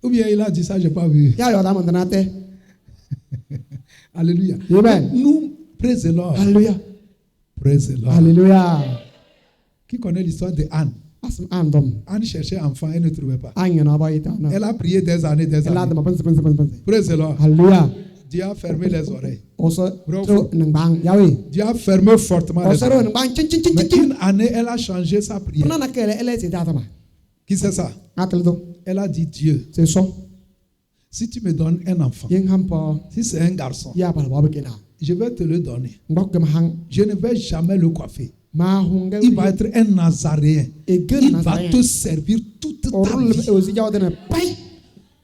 Ou bien il a dit ça, je n'ai pas vu. Alléluia. Amen. Nous, praise the Lord. Alléluia. Praise the Lord. Alléluia. Qui connaît l'histoire de Anne? Anne cherchait enfant, elle ne trouvait pas. Elle a prié des années. Praise the Lord. Alléluia. Dieu a fermé les oreilles. Dieu a fermé fortement les oreilles. Mais une année, elle a changé sa prière. Qui c'est ça? Elle a dit, Dieu, si tu me donnes un enfant, si c'est un garçon, je vais te le donner. Je ne vais jamais le coiffer. Il va être un Nazaréen. Il va te servir toute ta vie.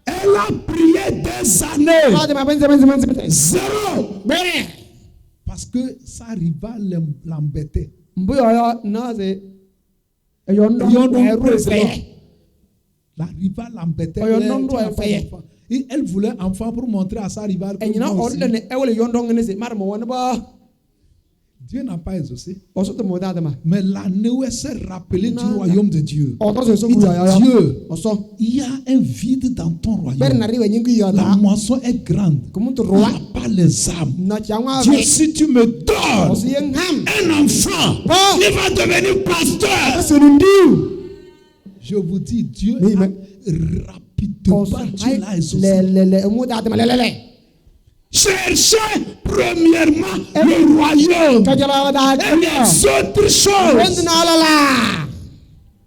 Elle a prié des années. Zéro. Parce que sa rivale l'embêtait. La rivale l'embêtait. Elle voulait enfant pour montrer à sa rivale que Dieu n'a pas exaucé. Mais l'année où elle s'est rappelée du royaume de Dieu, il dit, Dieu, il y a un vide dans ton royaume. La moisson est grande. Il n'y a pas les âmes. Dieu, si tu me donnes un enfant, il va devenir pasteur. Je vous dis, Dieu a rapidement, Dieu l'a exaucé. Cherchez premièrement le royaume et les autres choses.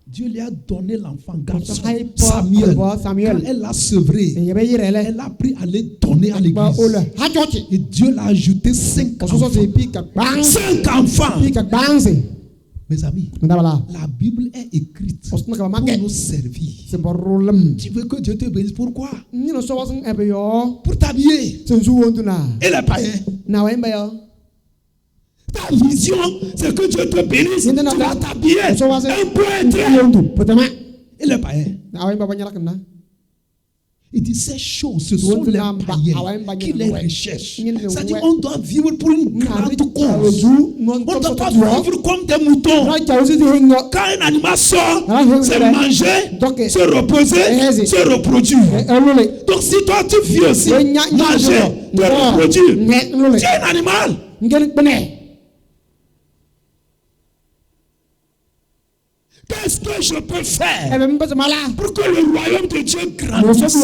Dieu lui a donné l'enfant garçon Samuel. Quand elle l'a sevré, elle a pris à les donner à l'église. Et Dieu l'a ajouté 5 enfants. 5 enfants. Mes amis, la Bible est écrite pour nous servir. Tu veux que Dieu te bénisse, pourquoi? Pour t'habiller. Et les païens. Ta vision, c'est que Dieu te bénisse, tu vas t'habiller un peu être. Et les païens. Il dit ces choses, ce sont les païens qui les recherchent. C'est-à-dire on doit vivre pour une grande cause. On ne doit pas vivre comme des moutons. Quand un animal sort, c'est manger, se reposer, se reproduire. Donc si toi tu vis aussi, manger, te reproduire, tu es un animal. Qu'est-ce que je peux faire pour que le royaume de Dieu grandisse?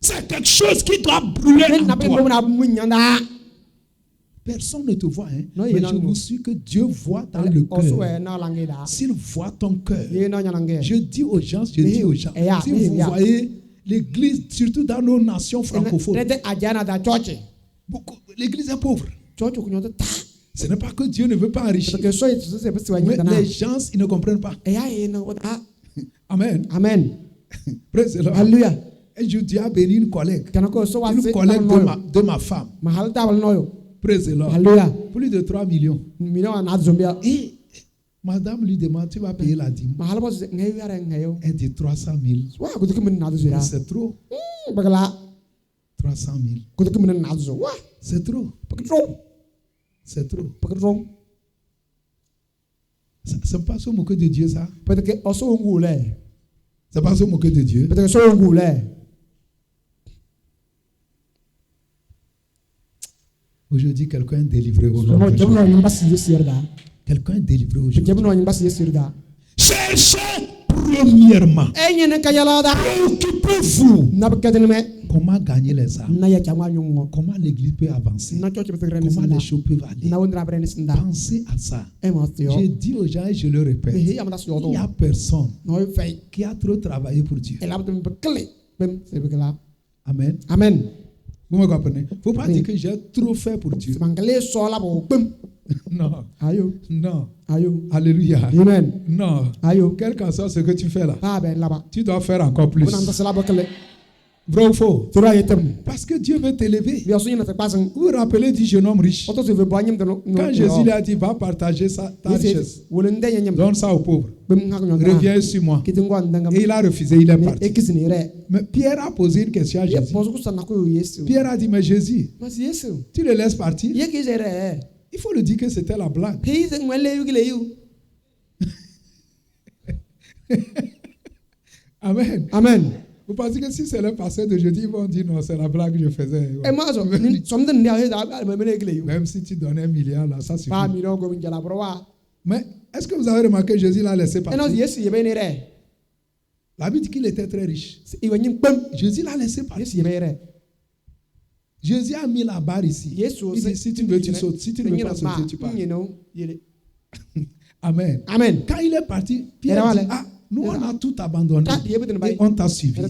C'est quelque chose qui doit brûler en toi. Personne ne te voit, hein? Mais je vous suis que Dieu voit dans le cœur. S'il voit ton cœur, je dis aux gens, si vous voyez l'église, surtout dans nos nations francophones, l'église est pauvre. Ce n'est pas que Dieu ne veut pas enrichir. Mais les gens, ils ne comprennent pas. Amen. Amen. Praise the Lord. Alléluia. Et je dis à bénir une collègue de ma femme. Praise the Lord. Alléluia. Plus de 3 millions. Et madame lui demande, tu vas payer la dîme. Elle dit 300 000. C'est trop. 300 000. C'est trop. C'est trop. C'est pas se moquer de Dieu, ça. C'est pas se moquer de Dieu. Aujourd'hui, quelqu'un est délivré aujourd'hui. Quelqu'un est délivré aujourd'hui. Cherchez premièrement. Préoccupez-vous. Comment gagner les âmes? Comment l'église peut avancer? Comment les choses peuvent aller? Pensez à ça. Je dis aux gens et je le répète. Il n'y a personne qui a trop travaillé pour Dieu. Amen. Amen. Vous me comprenez? Il ne faut pas dire que j'ai trop fait pour Dieu. Non. Non. Alléluia. Amen. Non. Quel qu'en soit ce que tu fais là, tu dois faire encore plus. Vrai ou faux? Parce que Dieu veut t'élever. Vous vous rappelez du jeune homme riche? Quand Jésus lui a dit, va partager ta richesse, donne ça aux pauvres, reviens sur moi. Et il a refusé, il est parti. Mais Pierre a posé une question à Jésus. Pierre a dit, mais Jésus, tu le laisses partir? Il faut le dire que c'était la blague. Amen. Amen. Vous pensez que si c'est le passé de jeudi, ils vont dire non, c'est la blague que je faisais. Même si tu donnais 1 milliard, là, ça suffit. Mais est-ce que vous avez remarqué que Jésus l'a laissé partir? La Bible dit qu'il était très riche. Jésus l'a laissé partir. Jésus a mis la barre ici. Il dit, si tu veux, tu sautes. Si tu ne veux pas sauter, tu pars. Amen. Amen. Quand il est parti, Pierre dit, nous on a tout abandonné et on t'a suivi.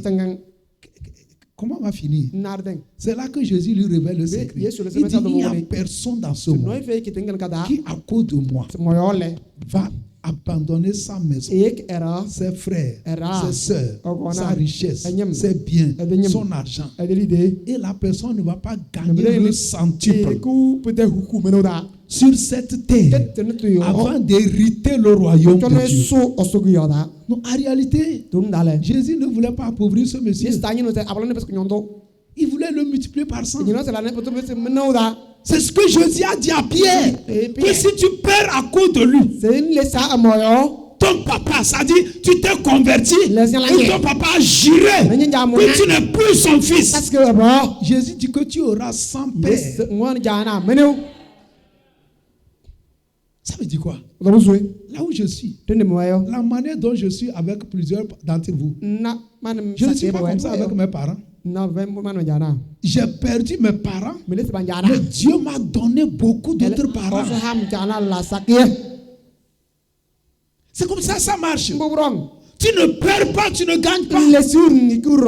Comment on va finir? C'est là que Jésus lui révèle le secret. Il dit, il n'y a personne dans ce monde qui, à cause de moi, va abandonner sa maison, ses frères, ses soeurs, sa richesse, ses biens, son argent. Et la personne ne va pas gagner le centuple sur cette terre avant d'hériter le royaume de Dieu. Non, en réalité, Jésus ne voulait pas appauvrir ce monsieur. Il voulait le multiplier par 100. C'est ce que Jésus a dit à Pierre. Que si tu perds à cause de lui, ton papa, ça dit, tu t'es converti, et ton papa a juré que tu n'es plus son fils. Jésus dit que tu auras 100 pères. Ça veut dire quoi? Là où je suis, la manière dont je suis avec plusieurs d'entre vous, je ne suis pas comme ça avec mes parents. J'ai perdu mes parents, mais Dieu m'a donné beaucoup d'autres parents. C'est comme ça, ça marche. Tu ne perds pas, tu ne gagnes pas.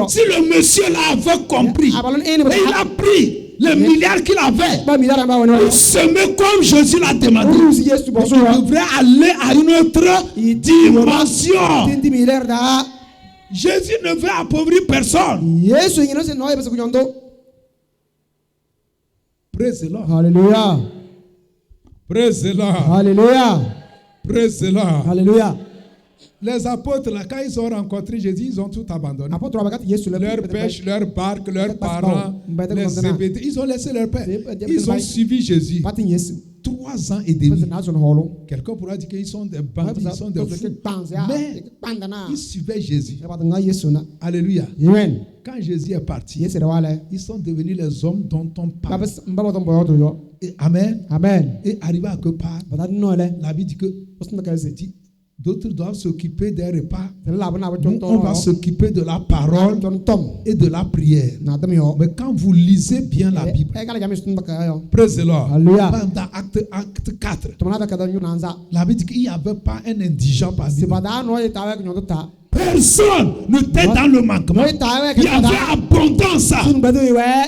Si le monsieur là avait compris, et il a pris, les milliards qu'il avait, il semait comme Jésus l'a demandé. Il devrait aller à une autre dimension. Jésus ne veut appauvrir personne. Praise the Lord. Hallelujah. Praise the Lord. Hallelujah. Praise the Lord. Hallelujah. Les apôtres, là, quand ils ont rencontré Jésus, ils ont tout abandonné. Leur pêche, leur barque, leurs parents, les Zébédée, ils ont laissé leur père. Ils ont suivi Jésus. 3 ans et demi. Quelqu'un pourra dire qu'ils sont des bandits, ils sont des fous. Mais ils suivaient Jésus. Alléluia. Amen. Quand Jésus est parti, ils sont devenus les hommes dont on parle. Et amen. Amen. Et arrivé à quelque part, la Bible dit que d'autres doivent s'occuper des repas. Nous, on va s'occuper de la parole et de la prière. Mais quand vous lisez bien la Bible, praise the Lord, dans acte 4, la Bible dit qu'il n'y avait pas un indigent parmi nous. Personne n'était dans le manquement. Il y avait abondance.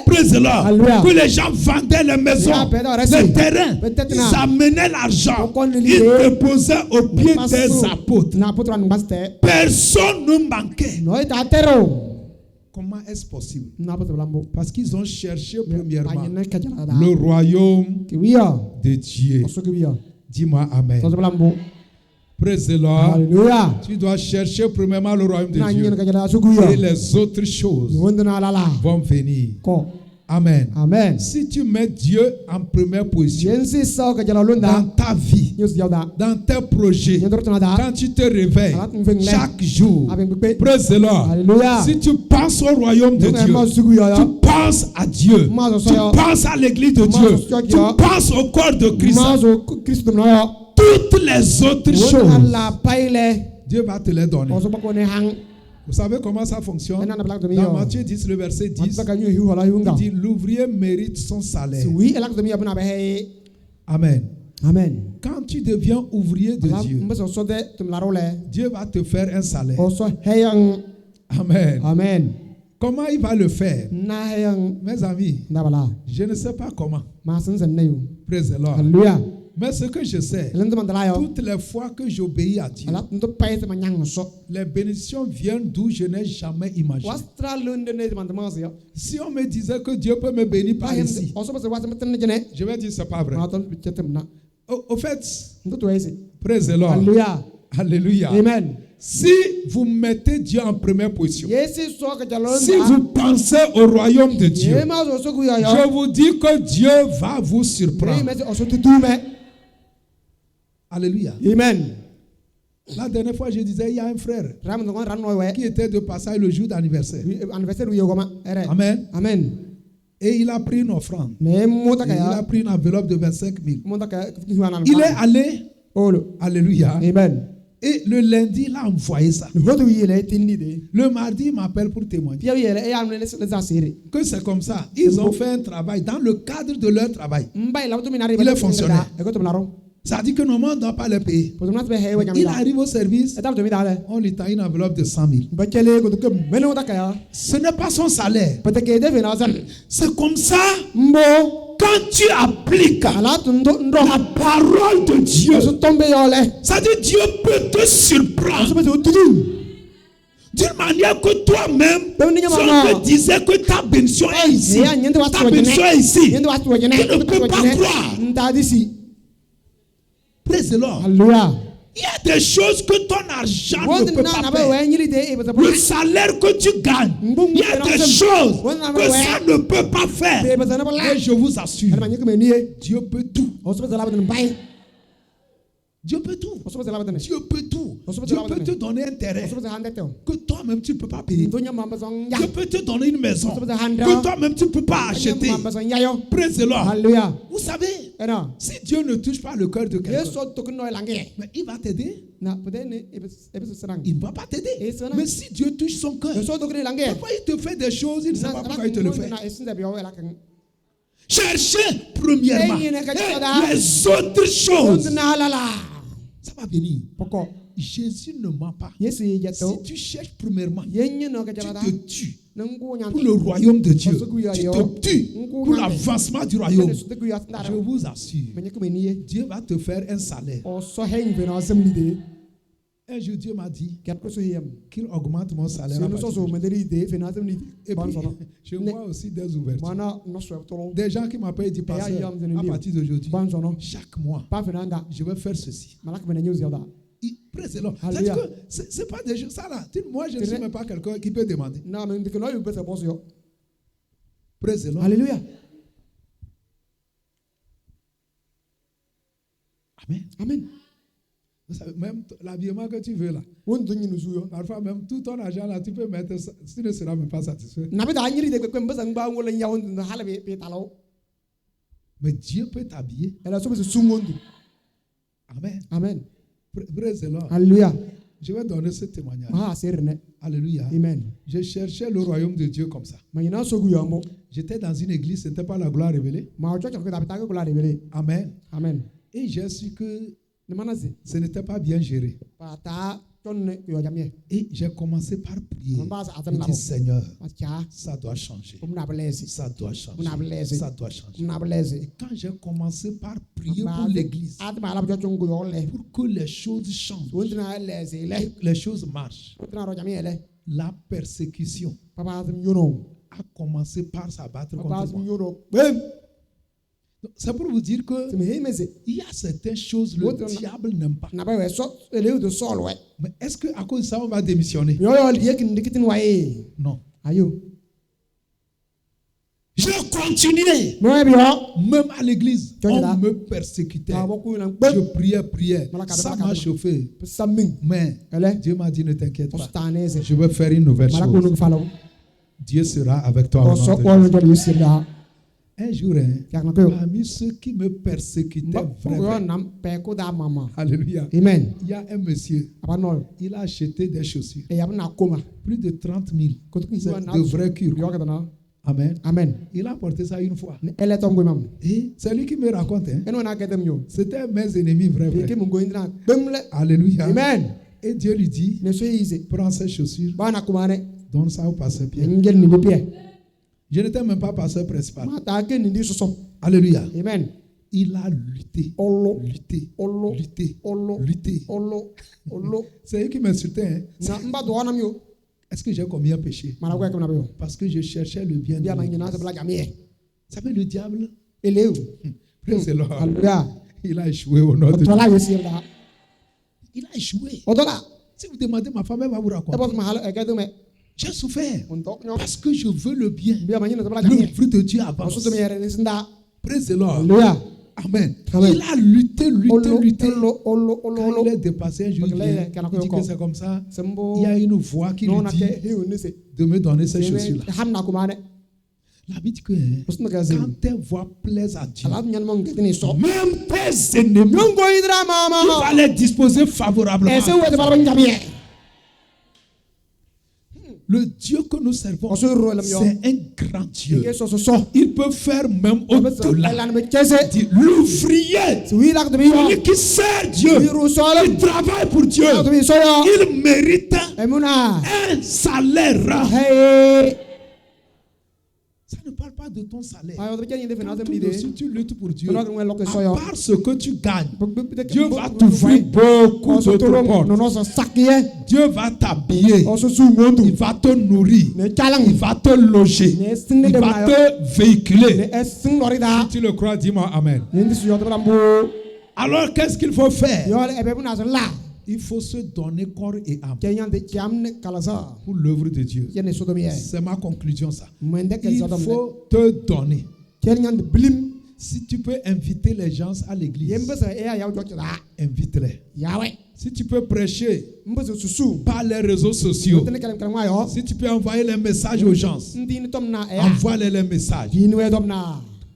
Praise the Lord. Que les gens vendaient les maisons, les terrains. Ils amenaient l'argent. Ils déposaient au pied des apôtres. Personne ne manquait. Comment est-ce possible? Parce qu'ils ont cherché premièrement le royaume de Dieu. Dis-moi amen. Praise the Lord. Hallelujah. Tu dois chercher premièrement le royaume de Dieu. Et les autres choses vont venir. Amen. Amen. Si tu mets Dieu en première position dans ta vie, dans tes projets, quand tu te réveilles chaque jour, praise the Lord. Hallelujah. Si tu penses au royaume de Dieu, tu penses à Dieu, tu penses à l'église de Dieu, tu penses au corps de Christ, toutes les autres choses, Dieu va te les donner. Vous savez comment ça fonctionne? Dans Matthieu 10, le verset 10, il dit l'ouvrier mérite son salaire. Amen. Amen. Quand tu deviens ouvrier de Dieu, Dieu va te faire un salaire. Amen. Amen. Comment il va le faire? Mes amis, je ne sais pas comment. Praise the Lord. Hallelujah. Mais ce que je sais, toutes les fois que j'obéis à Dieu, les bénédictions viennent d'où je n'ai jamais imaginé. Si on me disait que Dieu peut me bénir par ici, je vais dire c'est pas vrai. Au fait, praise the Lord. Hallelujah. Alléluia. Amen. Si vous mettez Dieu en première position, si vous pensez au royaume de Dieu, je vous dis que Dieu va vous surprendre. Alléluia. Amen. La dernière fois, je disais, il y a un frère qui était de passage le jour d'anniversaire. Amen. Amen. Et il a pris une offrande. Et il a pris une enveloppe de 25 000. Il est allé. Alléluia. Amen. Et le lundi, il a envoyé ça. Le mardi, il m'appelle pour témoigner. Que c'est comme ça. Ils ont fait un travail dans le cadre de leur travail. Il est fonctionnaire. Ça dit que normalement, on ne doit pas le payer. Il arrive au service, on lui tend une enveloppe de 100 000. Ce n'est pas son salaire. C'est comme ça. Quand tu appliques la parole de Dieu, ça dit Dieu peut te surprendre. D'une manière que toi-même, si on te disait que ta bénédiction est ici, ta bénédiction est ici, tu ne peux pas croire. Praise the Lord. Hallelujah. Il y a des choses que ton argent ne peut pas faire. Le salaire que tu gagnes, il y a des choses que ça ne peut pas faire. Et je vous assure, Dieu peut tout. Dieu peut tout. Dieu peut tout. Dieu peut te donner un terrain que toi-même tu ne peux pas payer. Dieu peut te donner une maison que toi-même tu ne peux pas acheter. Praise the Lord. Vous savez, si Dieu ne touche pas le cœur de quelqu'un, mais il va t'aider. Il ne va pas t'aider. Mais si Dieu touche son cœur, pourquoi il te fait des choses, il ne sait pas pourquoi il te le fait. Cherchez premièrement les autres choses. Ça va venir. Jésus ne ment pas. Si tu cherches premièrement, tu te tues. pour le royaume de Dieu. Tu te tues pour l'avancement du royaume. Je vous assure, Dieu va te faire un salaire. Un jour, Dieu m'a dit qu'il augmente mon salaire. Et puis, je vois aussi des ouvertures. Des gens qui m'appellent et disent, pasteur, à partir d'aujourd'hui, chaque mois, je vais faire ceci. C'est-à-dire que c'est pas des choses, ça là. Moi, je ne suis même pas quelqu'un qui peut demander. Praise the Lord. Alléluia. Amen. Amen. Vous savez, même l'habillement que tu veux là, parfois même tout ton argent là, tu peux mettre ça, tu ne seras même pas satisfait. Mais Dieu peut t'habiller. Amen. Amen. Praise the Lord. Alléluia. Je vais donner ce témoignage. Alléluia. Amen. Je cherchais le royaume de Dieu comme ça. J'étais dans une église, ce n'était pas la gloire révélée. Amen. Amen. Et j'ai su que ce n'était pas bien géré. Et j'ai commencé par prier. J'ai dit, Seigneur, ça doit changer. Ça doit changer. Ça doit changer. Et quand j'ai commencé par prier pour l'église, pour que les choses changent, les choses marchent, la persécution a commencé par s'abattre contre moi. C'est pour vous dire que il y a certaines choses le diable n'aime pas. Mais est-ce qu'à cause de ça, on va démissionner? Non. Je continuais. Même à l'église, on me persécutait. Je priais. Ça m'a chauffé. Mais Dieu m'a dit, ne t'inquiète pas. Je vais faire une nouvelle chose. Dieu sera avec toi. Un jour, parmi ceux qui me persécutaient vraiment, alléluia, Amen. Il y a un monsieur, il a acheté des chaussures, plus de 30 000, de vrais cures. Amen. Amen. Il a porté ça une fois. Et c'est lui qui me raconte. C'était mes ennemis vraiment. Alléluia. Amen. Et Dieu lui dit, prends ces chaussures, donne ça au pasteur Pierre. Je n'étais même pas pasteur principal. Alléluia. Amen. Il a lutté. C'est eux qui m'insultaient. Est-ce que j'ai commis un péché? Parce que je cherchais le bien de l'Église. Ça fait le diable. Praise the Lord. Il a échoué au nom de Dieu. Il a échoué. Si vous demandez, ma femme, elle va vous raconter. J'ai souffert parce que je veux le bien. Le fruit de Dieu avance. Praise the Lord. Amen. Il a lutté. Quand il est dépassé un jour, il dit que c'est comme ça. Il y a une voix qui lui dit de me donner ces chaussures-là. La Bible dit que quand tes voix plaisent à Dieu, même tes ennemis, il va les disposer favorablement. Le Dieu que nous servons, c'est un grand Dieu. Il peut faire même au-delà. L'ouvrier, celui qui sert Dieu, qui travaille pour Dieu, il mérite un salaire. Ça ne parle pas de ton salaire. Si tu luttes pour Dieu, à part ce que tu gagnes, Dieu va t'ouvrir beaucoup d'autres portes. Dieu va t'habiller, il va te nourrir, il va te loger, il va te véhiculer. Si tu le crois, dis-moi Amen. Alors qu'est-ce qu'il faut faire? Il faut se donner corps et âme pour l'œuvre de Dieu. C'est ma conclusion ça. Il faut te donner. Si tu peux inviter les gens à l'église, invite-les. Si tu peux prêcher par les réseaux sociaux, si tu peux envoyer les messages aux gens, envoie-les les messages.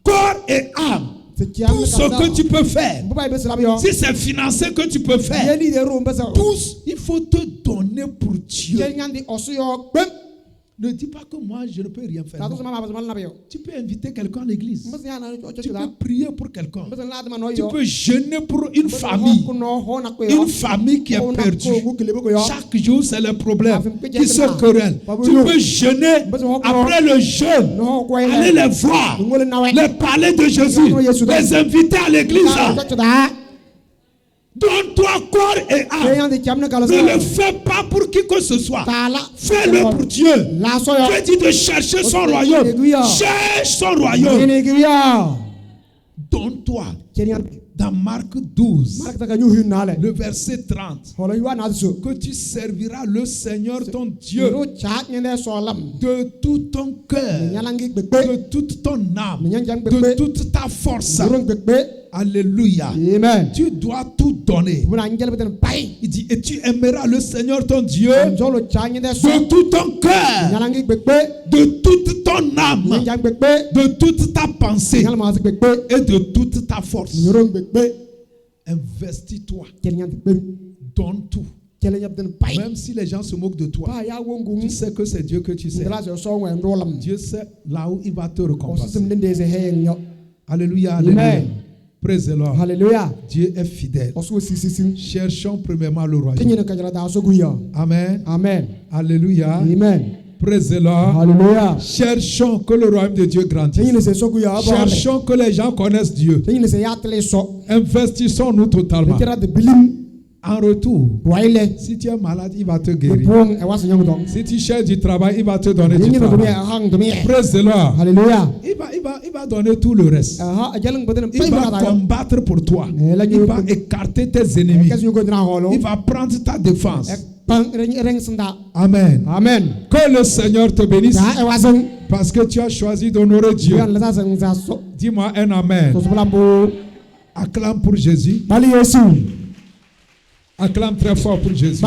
Corps et âme. Tout ce que tu peux faire, si c'est financier que tu peux faire, tous, il faut te donner pour Dieu. Ne dis pas que moi je ne peux rien faire. Non. Tu peux inviter quelqu'un à l'église. Tu peux prier pour quelqu'un. Tu peux jeûner pour une famille qui est perdue. Chaque jour c'est le problème qui se querelle. Tu peux jeûner. Après le jeûne, aller les voir, les parler de Jésus, les inviter à l'église. Donne-toi corps et âme. Ne le fais pas pour qui que ce soit. Fais-le pour Dieu. Dieu dit de chercher son royaume. Cherche son royaume. Donne-toi. Dans Marc 12, le verset 30, que tu serviras le Seigneur ton Dieu de tout ton cœur, de toute ton âme, de toute ta force. Alléluia. Amen. Tu dois tout donner. Il dit, et tu aimeras le Seigneur ton Dieu de tout ton cœur, de toute ton âme, de toute ta pensée et de toute ta force. Investis-toi. Donne tout. Même si les gens se moquent de toi, tu sais que c'est Dieu que tu sais. Dieu sait là où il va te récompenser. Alléluia. Alléluia. Praise the Lord. Hallelujah. Dieu est fidèle. Cherchons premièrement le royaume. Amen. Amen. Alléluia. Amen. Praise the Lord. Hallelujah. Cherchons que le royaume de Dieu grandisse. Cherchons que les gens connaissent Dieu. Investissons-nous totalement. En retour, si tu es malade, il va te guérir. Si tu cherches du travail, il va te donner du travail. Praise the Lord. Hallelujah. Il va donner tout le reste. Il va combattre pour toi. Il va écarter tes ennemis. Il va prendre ta défense. Amen. Amen. Que le Seigneur te bénisse. Parce que tu as choisi d'honorer Dieu. Dis-moi un amen. Acclame pour Jésus. Acclame très fort pour Jésus.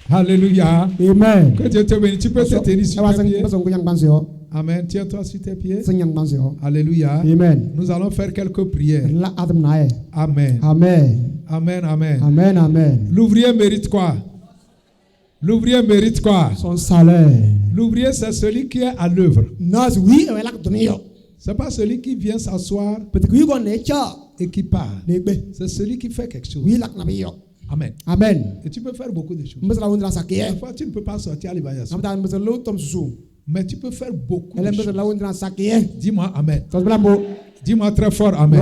Alléluia. Amen. Que Dieu te bénisse. Tu peux te tenir sur tes pieds. Amen. Tiens-toi sur tes pieds. Alléluia. Amen. Nous allons faire quelques prières. Amen. Amen. Amen. Amen. Amen. Amen. L'ouvrier mérite quoi? L'ouvrier mérite quoi? Son salaire. L'ouvrier, c'est celui qui est à l'œuvre. C'est pas celui qui vient s'asseoir et qui part. C'est celui qui fait quelque chose. Amen. Amen. Et tu peux faire beaucoup de choses. Parfois, tu ne peux pas sortir à l'évaluation. Mais tu peux faire beaucoup de choses. Dis-moi Amen. Dis-moi très fort Amen.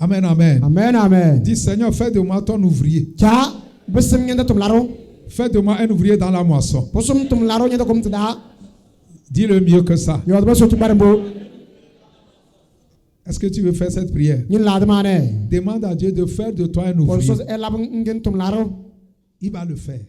Amen, amen. Amen, amen. Dis Seigneur, fais de moi ton ouvrier. Fais de moi un ouvrier dans la moisson. Dis-le mieux que ça. Est-ce que tu veux faire cette prière? Demande à Dieu de faire de toi un ouvrier. Il va le faire.